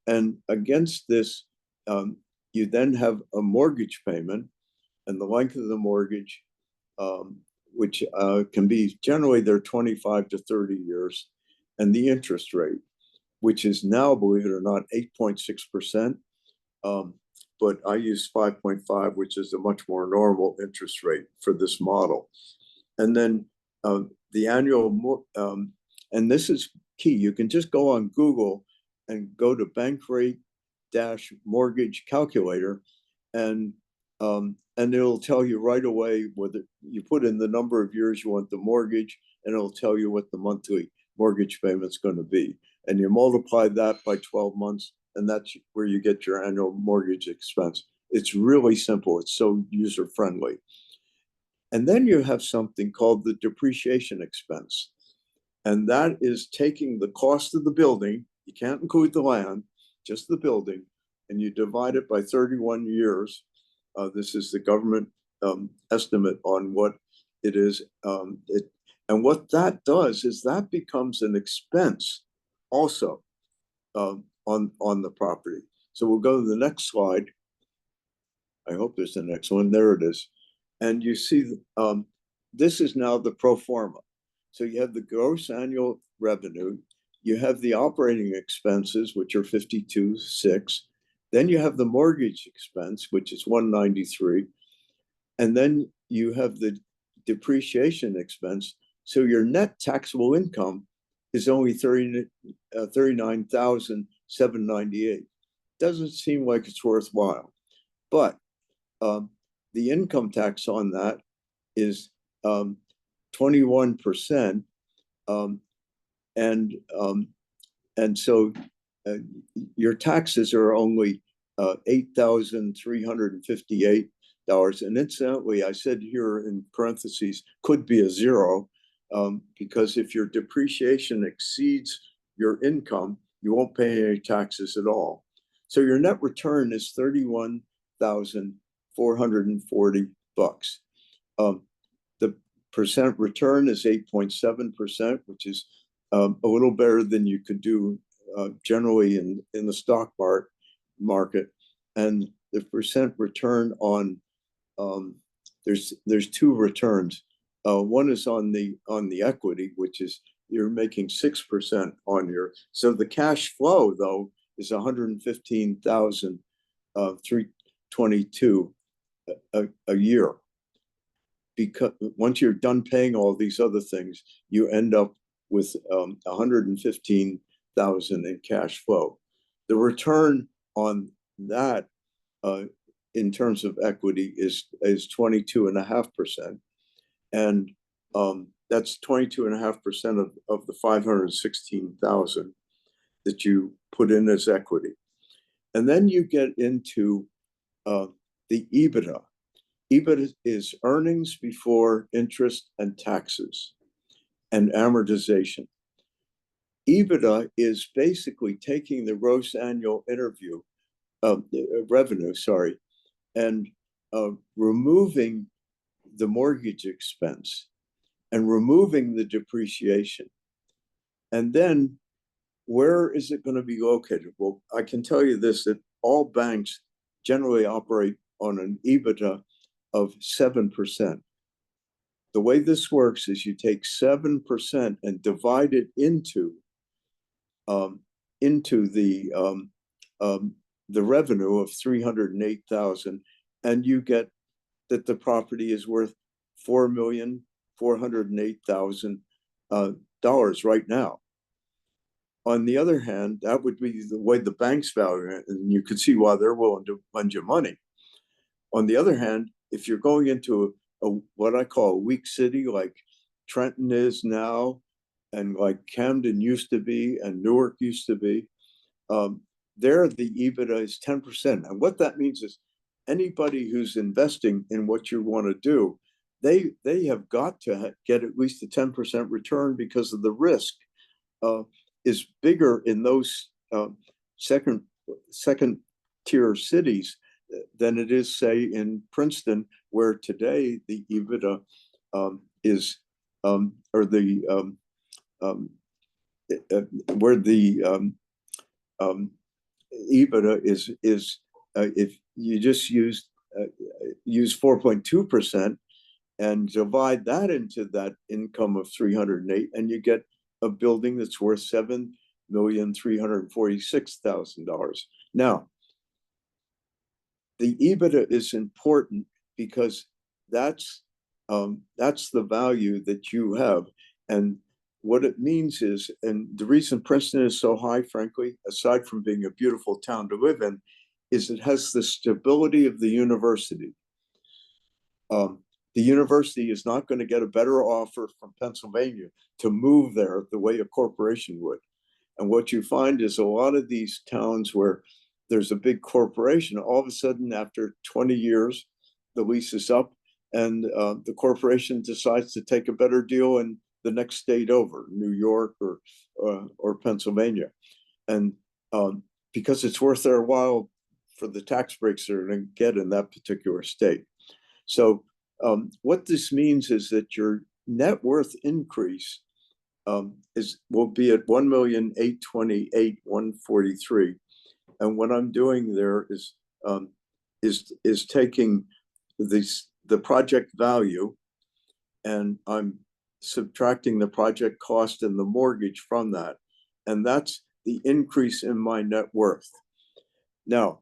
C: And against this, you then have a mortgage payment, and the length of the mortgage, which can be generally they're 25 to 30 years, and the interest rate, which is now, believe it or not, 8.6%. But I use 5.5, which is a much more normal interest rate for this model. And then the annual, and this is key, you can just go on Google and go to bank rate dash mortgage calculator, and it'll tell you right away whether you put in the number of years you want the mortgage, and it'll tell you what the monthly mortgage payment's going to be. And you multiply that by 12 months, and that's where you get your annual mortgage expense. It's really simple. It's so user-friendly. And then you have something called the depreciation expense. And that is taking the cost of the building, you can't include the land, just the building, and you divide it by 31 years. This is the government estimate on what it is. And what that does is that becomes an expense also on the property. So we'll go to the next slide. I hope there's the next one. There it is. And you see, this is now the pro forma. So you have the gross annual revenue, you have the operating expenses, which are 52.6. Then you have the mortgage expense, which is 193. And then you have the depreciation expense. So your net taxable income is only 39,798. Doesn't seem like it's worthwhile. But the income tax on that is 21%, and so your taxes are only $8,358. And incidentally, I said here in parentheses, could be a zero, because if your depreciation exceeds your income, you won't pay any taxes at all. So your net return is $31,440. The percent return is 8.7%, which is a little better than you could do generally in the stock market. And the percent return on there's two returns. One is on the equity, which is you're making 6% on your. So the cash flow though is 115,322 a year. Because once you're done paying all these other things, you end up with 115,000 in cash flow. The return on that in terms of equity is 22.5%, and that's 22.5% of the 516,000 that you put in as equity. And then you get into the EBITDA. EBITDA is earnings before interest and taxes and amortization. EBITDA is basically taking the gross annual revenue, and removing the mortgage expense and removing the depreciation. And then where is it going to be located? Well, I can tell you this, that all banks generally operate on an EBITDA of 7%. The way this works is you take 7% and divide it into the revenue of 308,000, and you get that the property is worth $4,408,000 right now. On the other hand, that would be the way the banks value it, and you can see why they're willing to lend you money. On the other hand, if you're going into what I call a weak city like Trenton is now, and like Camden used to be, and Newark used to be, there the EBITDA is 10%. And what that means is anybody who's investing in what you want to do, they have got to get at least a 10% return, because of the risk is bigger in those second tier cities than it is, say, in Princeton, where today the EBITDA is or the where the EBITDA is if you just use 4.2% and divide that into that income of 308, and you get a building that's worth $7,346,000. Now, the EBITDA is important because that's the value that you have. And what it means is, and the reason Princeton is so high, frankly, aside from being a beautiful town to live in, is it has the stability of the university. The university is not going to get a better offer from Pennsylvania to move there the way a corporation would. And what you find is a lot of these towns where there's a big corporation, all of a sudden after 20 years, the lease is up and the corporation decides to take a better deal in the next state over, New York or Pennsylvania. And because it's worth their while for the tax breaks they're going to get in that particular state. So what this means is that your net worth increase will be at 1,828,143, and what I'm doing there is taking the project value, and I'm subtracting the project cost and the mortgage from that, and that's the increase in my net worth. Now,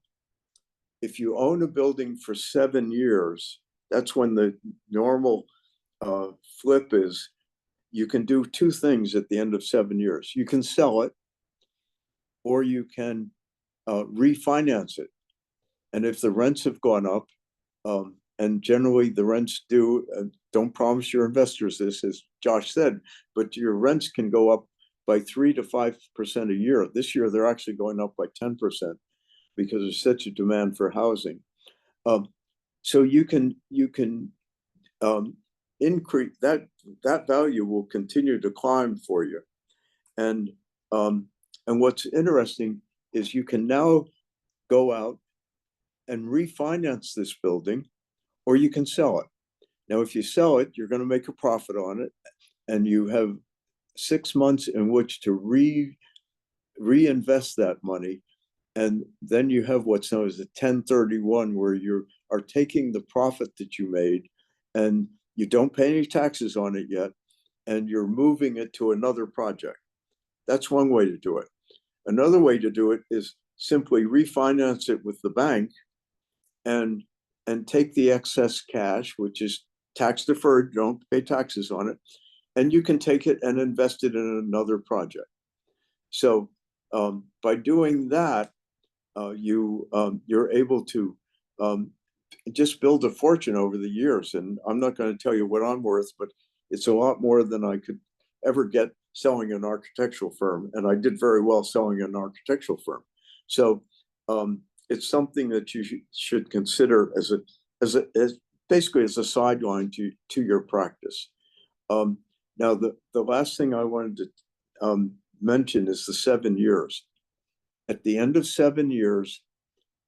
C: if you own a building for 7 years, that's when the normal flip is. You can do two things at the end of 7 years. You can sell it, or you can refinance it. And if the rents have gone up, and generally the rents do, don't promise your investors this, as Josh said, but your rents can go up by 3 to 5% a year. This year, they're actually going up by 10% because there's such a demand for housing. So you can increase that value will continue to climb for you. And what's interesting is you can now go out and refinance this building, or you can sell it. Now, if you sell it, you're going to make a profit on it, and you have 6 months in which to reinvest that money. And then you have what's known as a 1031, where you are taking the profit that you made and you don't pay any taxes on it yet, and you're moving it to another project. That's one way to do it. Another way to do it is simply refinance it with the bank and take the excess cash, which is tax deferred, you don't pay taxes on it, and you can take it and invest it in another project. So by doing that, you're able to just build a fortune over the years. And I'm not going to tell you what I'm worth, but it's a lot more than I could ever get selling an architectural firm. And I did very well selling an architectural firm. So it's something that you should consider as basically as a sideline to your practice. Now, the last thing I wanted to mention is the 7 years. At the end of 7 years,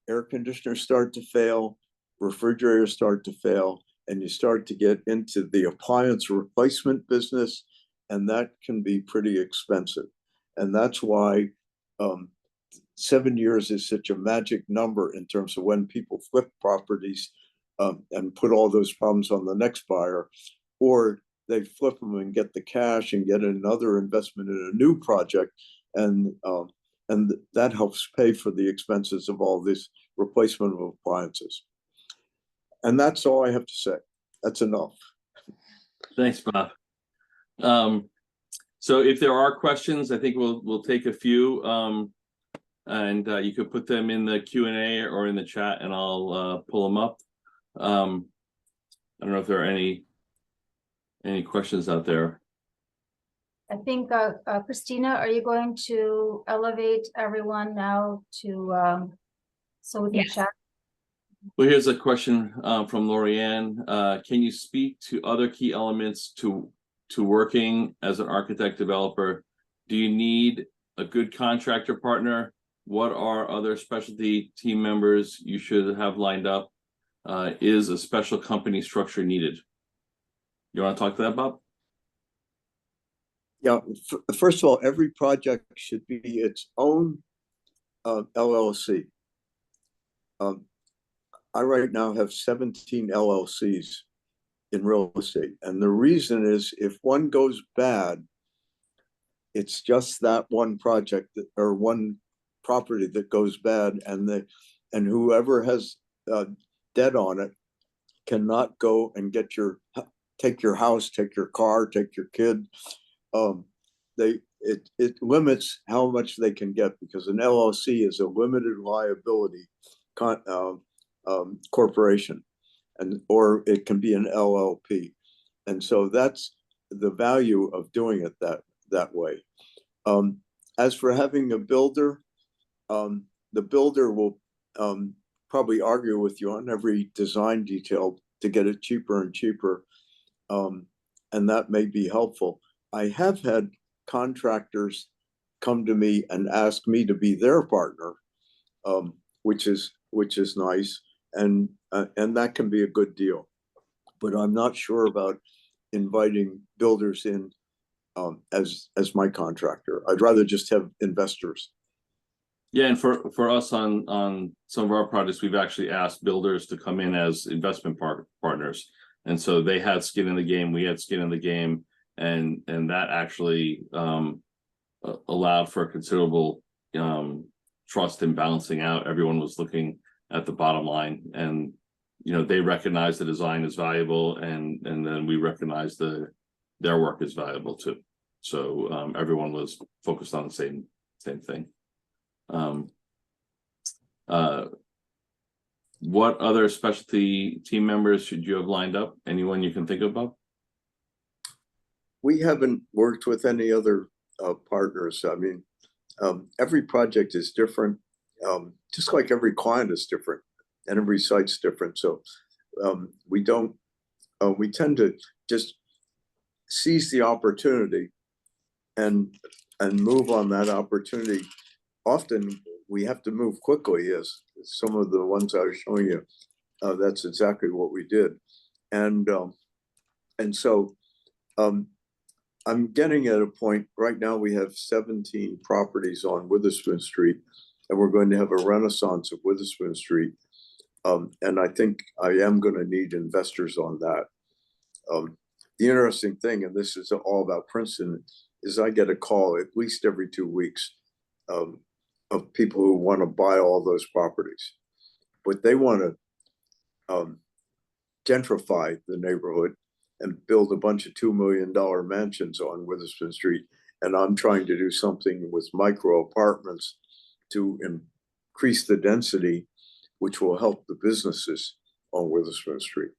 C: air conditioners start to fail, refrigerators start to fail, and you start to get into the appliance replacement business, and that can be pretty expensive. And that's why 7 years is such a magic number in terms of when people flip properties and put all those problems on the next buyer, or they flip them and get the cash and get another investment in a new project, and that helps pay for the expenses of all this replacement of appliances. And that's all I have to say. That's enough.
B: Thanks, Bob. So if there are questions, I think we'll take a few, and you could put them in the Q&A or in the chat, and I'll pull them up. I don't know if there are any questions out there.
A: I think, Christina, are you going to elevate everyone now to, so we can chat?
B: Well, here's a question from Lorianne. Can you speak to other key elements to working as an architect developer? Do you need a good contractor partner, what are other specialty team members you should have lined up? Is a special company structure needed? You want to talk to that, Bob?
C: Yeah, first of all, every project should be its own LLC. I right now have 17 LLCs in real estate. And the reason is if one goes bad, it's just that one project or one property that goes bad, and whoever has debt on it cannot go and take your house, take your car, take your kid. It limits how much they can get, because an LLC is a limited liability corporation, or it can be an LLP, and so that's the value of doing it that way. As for having a builder, the builder will probably argue with you on every design detail to get it cheaper and cheaper, and that may be helpful. I have had contractors come to me and ask me to be their partner, which is nice, and that can be a good deal. But I'm not sure about inviting builders in as my contractor. I'd rather just have investors.
B: Yeah, and for us on some of our projects, we've actually asked builders to come in as investment partners, and so they had skin in the game. We had skin in the game, and that actually allowed for considerable trust in balancing out. Everyone was looking at the bottom line, and they recognize the design is valuable, and then we recognize their work is valuable too. So everyone was focused on the same thing. What other specialty team members should you have lined up? Anyone you can think of, Bob?
C: We haven't worked with any other partners. I mean, every project is different, just like every client is different, and every site's different. So we tend to just seize the opportunity and move on that opportunity. Often we have to move quickly, as some of the ones I was showing you. That's exactly what we did, and so I'm getting at a point right now. We have 17 properties on Witherspoon Street, and we're going to have a renaissance of Witherspoon Street. And I think I am going to need investors on that. The interesting thing, and this is all about Princeton, is I get a call at least every 2 weeks of people who want to buy all those properties, but they want to gentrify the neighborhood and build a bunch of $2 million mansions on Witherspoon Street. And I'm trying to do something with micro apartments to increase the density, which will help the businesses on Witherspoon Street.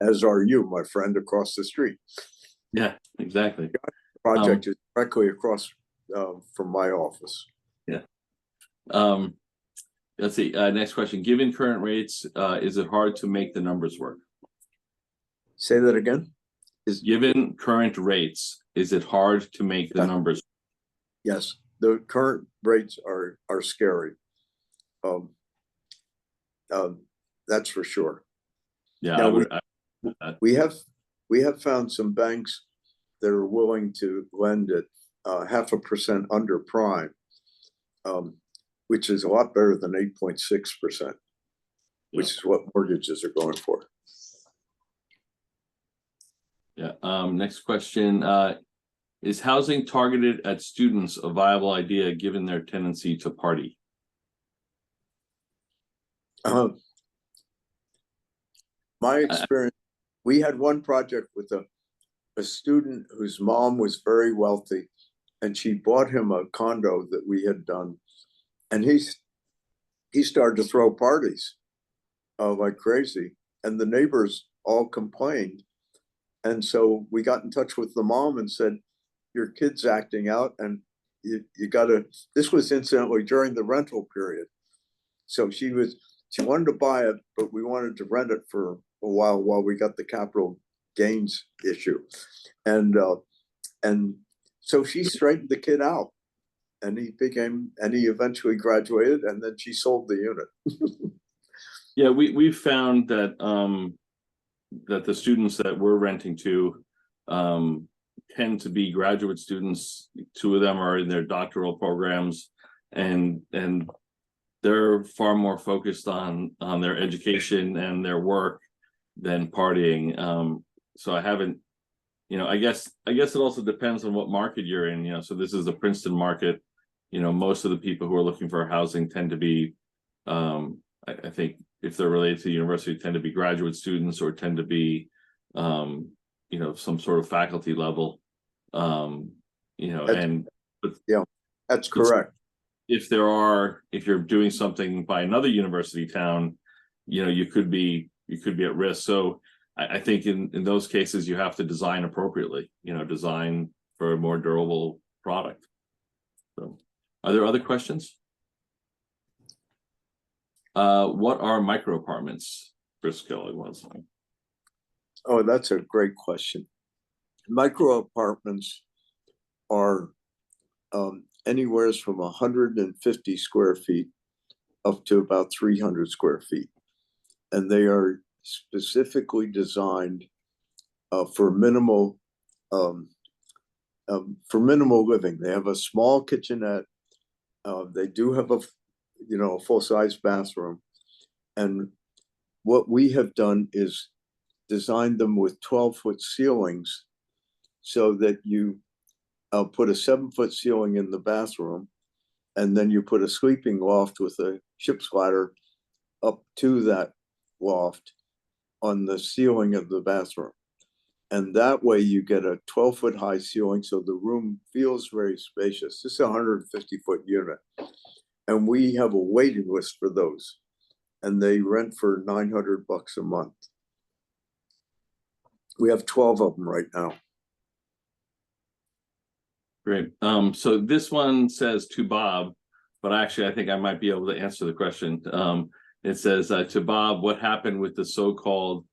C: As are you, my friend, across the street.
B: Yeah, exactly.
C: The project is directly across from my office.
B: Yeah. Let's see. Next question. Given current rates, is it hard to make the numbers work?
C: Say that again.
B: Given current rates, is it hard to make the numbers?
C: Yes, the current rates are scary. That's for sure.
B: Yeah,
C: now, we have found some banks that are willing to lend at 0.5% under prime, which is a lot better than 8.6%, which is what mortgages are going for.
B: Yeah. Next question. Is housing targeted at students a viable idea given their tendency to party?
C: My experience, we had one project with a student whose mom was very wealthy, and she bought him a condo that we had done, and he started to throw parties like crazy, and the neighbors all complained. And so we got in touch with the mom and said, your kid's acting out, and you gotta, this was incidentally during the rental period. So she wanted to buy it, but we wanted to rent it for a while we got the capital gains issue. And so she straightened the kid out. and he eventually graduated, and then she sold the unit.
B: Yeah, we found that that the students that we're renting to tend to be graduate students. 2 of them are in their doctoral programs, and they're far more focused on their education and their work than partying. So I haven't, I guess it also depends on what market you're in. So this is the Princeton market. Most of the people who are looking for housing tend to be, I think, if they're related to the university, tend to be graduate students or tend to be, some sort of faculty level.
C: Yeah, that's correct.
B: If you're doing something by another university town, you could be at risk. So I think in those cases you have to design appropriately, design for a more durable product. So are there other questions? What are micro apartments? Chris Kelly was.
C: Oh, that's a great question. Micro apartments are anywhere from 150 square feet up to about 300 square feet. And they are specifically designed for minimal living. They have a small kitchenette. They do have a full-size bathroom. And what we have done is designed them with 12-foot ceilings so that you put a 7-foot ceiling in the bathroom, and then you put a sleeping loft with a ship's ladder up to that loft on the ceiling of the bathroom. And that way you get a 12-foot high ceiling, so the room feels very spacious. This is a 150-foot unit. And we have a waiting list for those. And they rent for $900 a month. We have 12 of them right now.
B: Great. So this one says to Bob, but actually I think I might be able to answer the question. It says to Bob, what happened with the so-called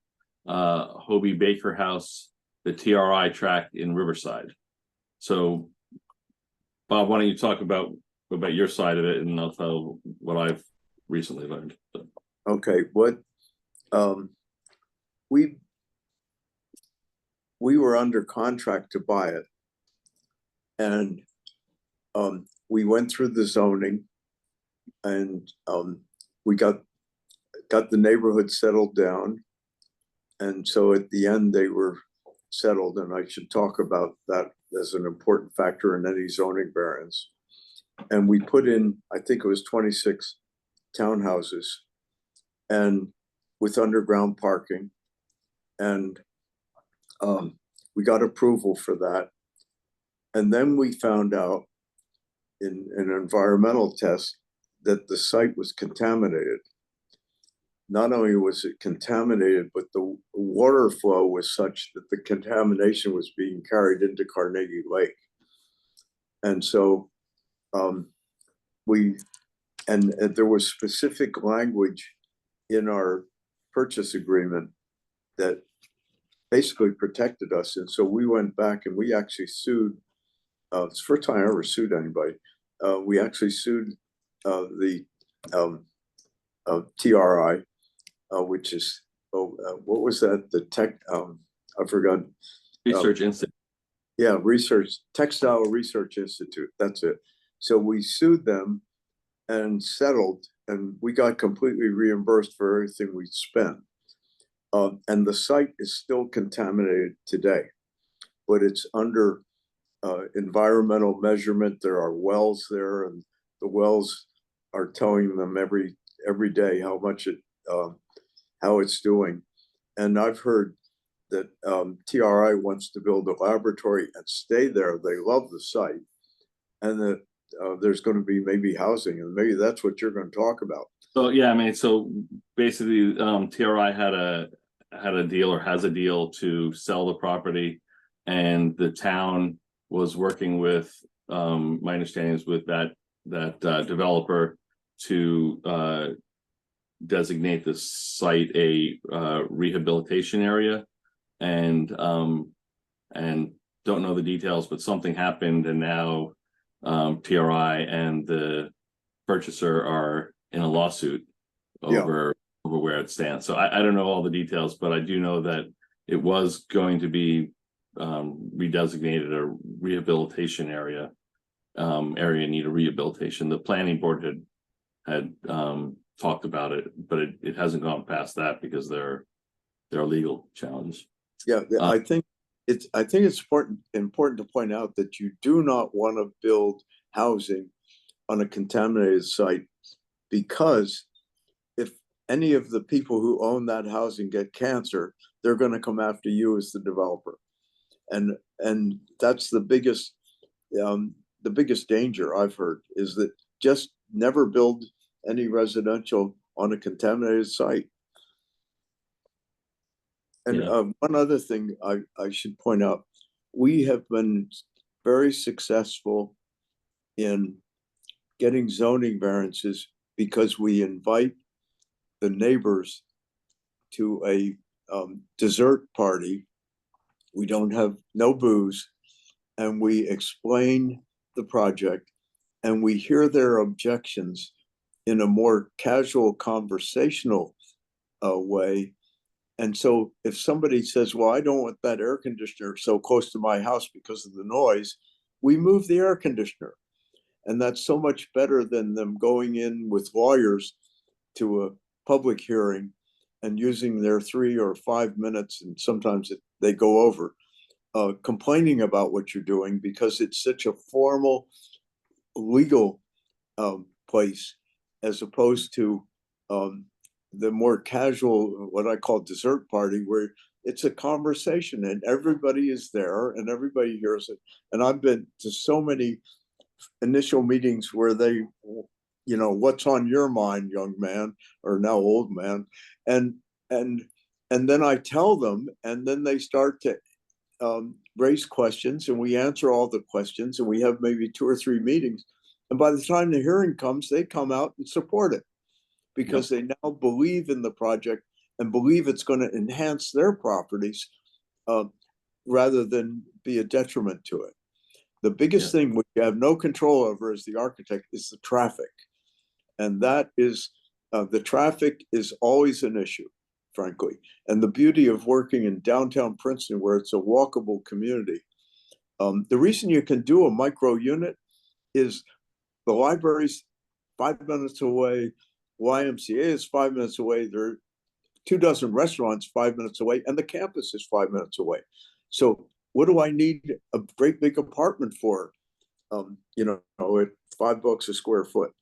B: Hobie Baker House, the TRI track in Riverside? So Bob, why don't you talk about your side of it, and I'll tell what I've recently learned. So.
C: Okay, what we were under contract to buy it, and we went through the zoning, and we got the neighborhood settled down, and so at the end they were settled, and I should talk about that as an important factor in any zoning variance. And we put in, I think it was 26 townhouses, and with underground parking, and we got approval for that. And then we found out in an environmental test that the site was contaminated. Not only was it contaminated, but the water flow was such that the contamination was being carried into Carnegie Lake. And so there was specific language in our purchase agreement that basically protected us. And so we went back and we actually sued. It's the first time I ever sued anybody. We actually sued the TRI, which is, what was that? The tech, I forgot.
B: Research Institute.
C: Yeah, Textile Research Institute. That's it. So we sued them and settled, and we got completely reimbursed for everything we spent. And the site is still contaminated today, but it's under environmental measurement. There are wells there, and the wells are telling them every day how much how it's doing. And I've heard that TRI wants to build a laboratory and stay there. They love the site, and that there's going to be maybe housing, and maybe that's what you're going to talk about.
B: So yeah, I mean, so basically, TRI had a deal, or has a deal, to sell the property, and the town was working with, my understanding is with that developer to designate the site a rehabilitation area, and don't know the details, but something happened, and now TRI and the purchaser are in a lawsuit
C: Yeah.
B: over where it stands. So I don't know all the details, but I do know that it was going to be redesignated a rehabilitation area. Area in need of rehabilitation. The planning board had talked about it, but it hasn't gone past that because there are legal challenges.
C: Yeah, I think it's important to point out that you do not want to build housing on a contaminated site, because if any of the people who own that housing get cancer, they're going to come after you as the developer, and that's the biggest danger I've heard, is that just never build any residential on a contaminated site. And
B: Yeah.
C: one other thing I should point out, we have been very successful in getting zoning variances because we invite the neighbors to a dessert party. We don't have no booze, and we explain the project, and we hear their objections in a more casual, conversational way. And so if somebody says, well, I don't want that air conditioner so close to my house because of the noise, we move the air conditioner. And that's so much better than them going in with lawyers to a public hearing and using their 3 or 5 minutes, and sometimes they go over, complaining about what you're doing, because it's such a formal legal place, as opposed to the more casual, what I call dessert party, where it's a conversation and everybody is there and everybody hears it. And I've been to so many initial meetings where they, what's on your mind, young man, or now old man, and then I tell them, and then they start to raise questions, and we answer all the questions, and we have maybe 2 or 3 meetings, and by the time the hearing comes, they come out and support it, because they now believe in the project and believe it's going to enhance their properties rather than be a detriment to it. The biggest thing which you have no control over as the architect is the traffic. And that is, the traffic is always an issue, frankly. And the beauty of working in downtown Princeton, where it's a walkable community, the reason you can do a micro unit is the library's 5 minutes away, YMCA is 5 minutes away, there are 24 restaurants 5 minutes away, and the campus is 5 minutes away. So what do I need a great big apartment for? At $5 a square foot?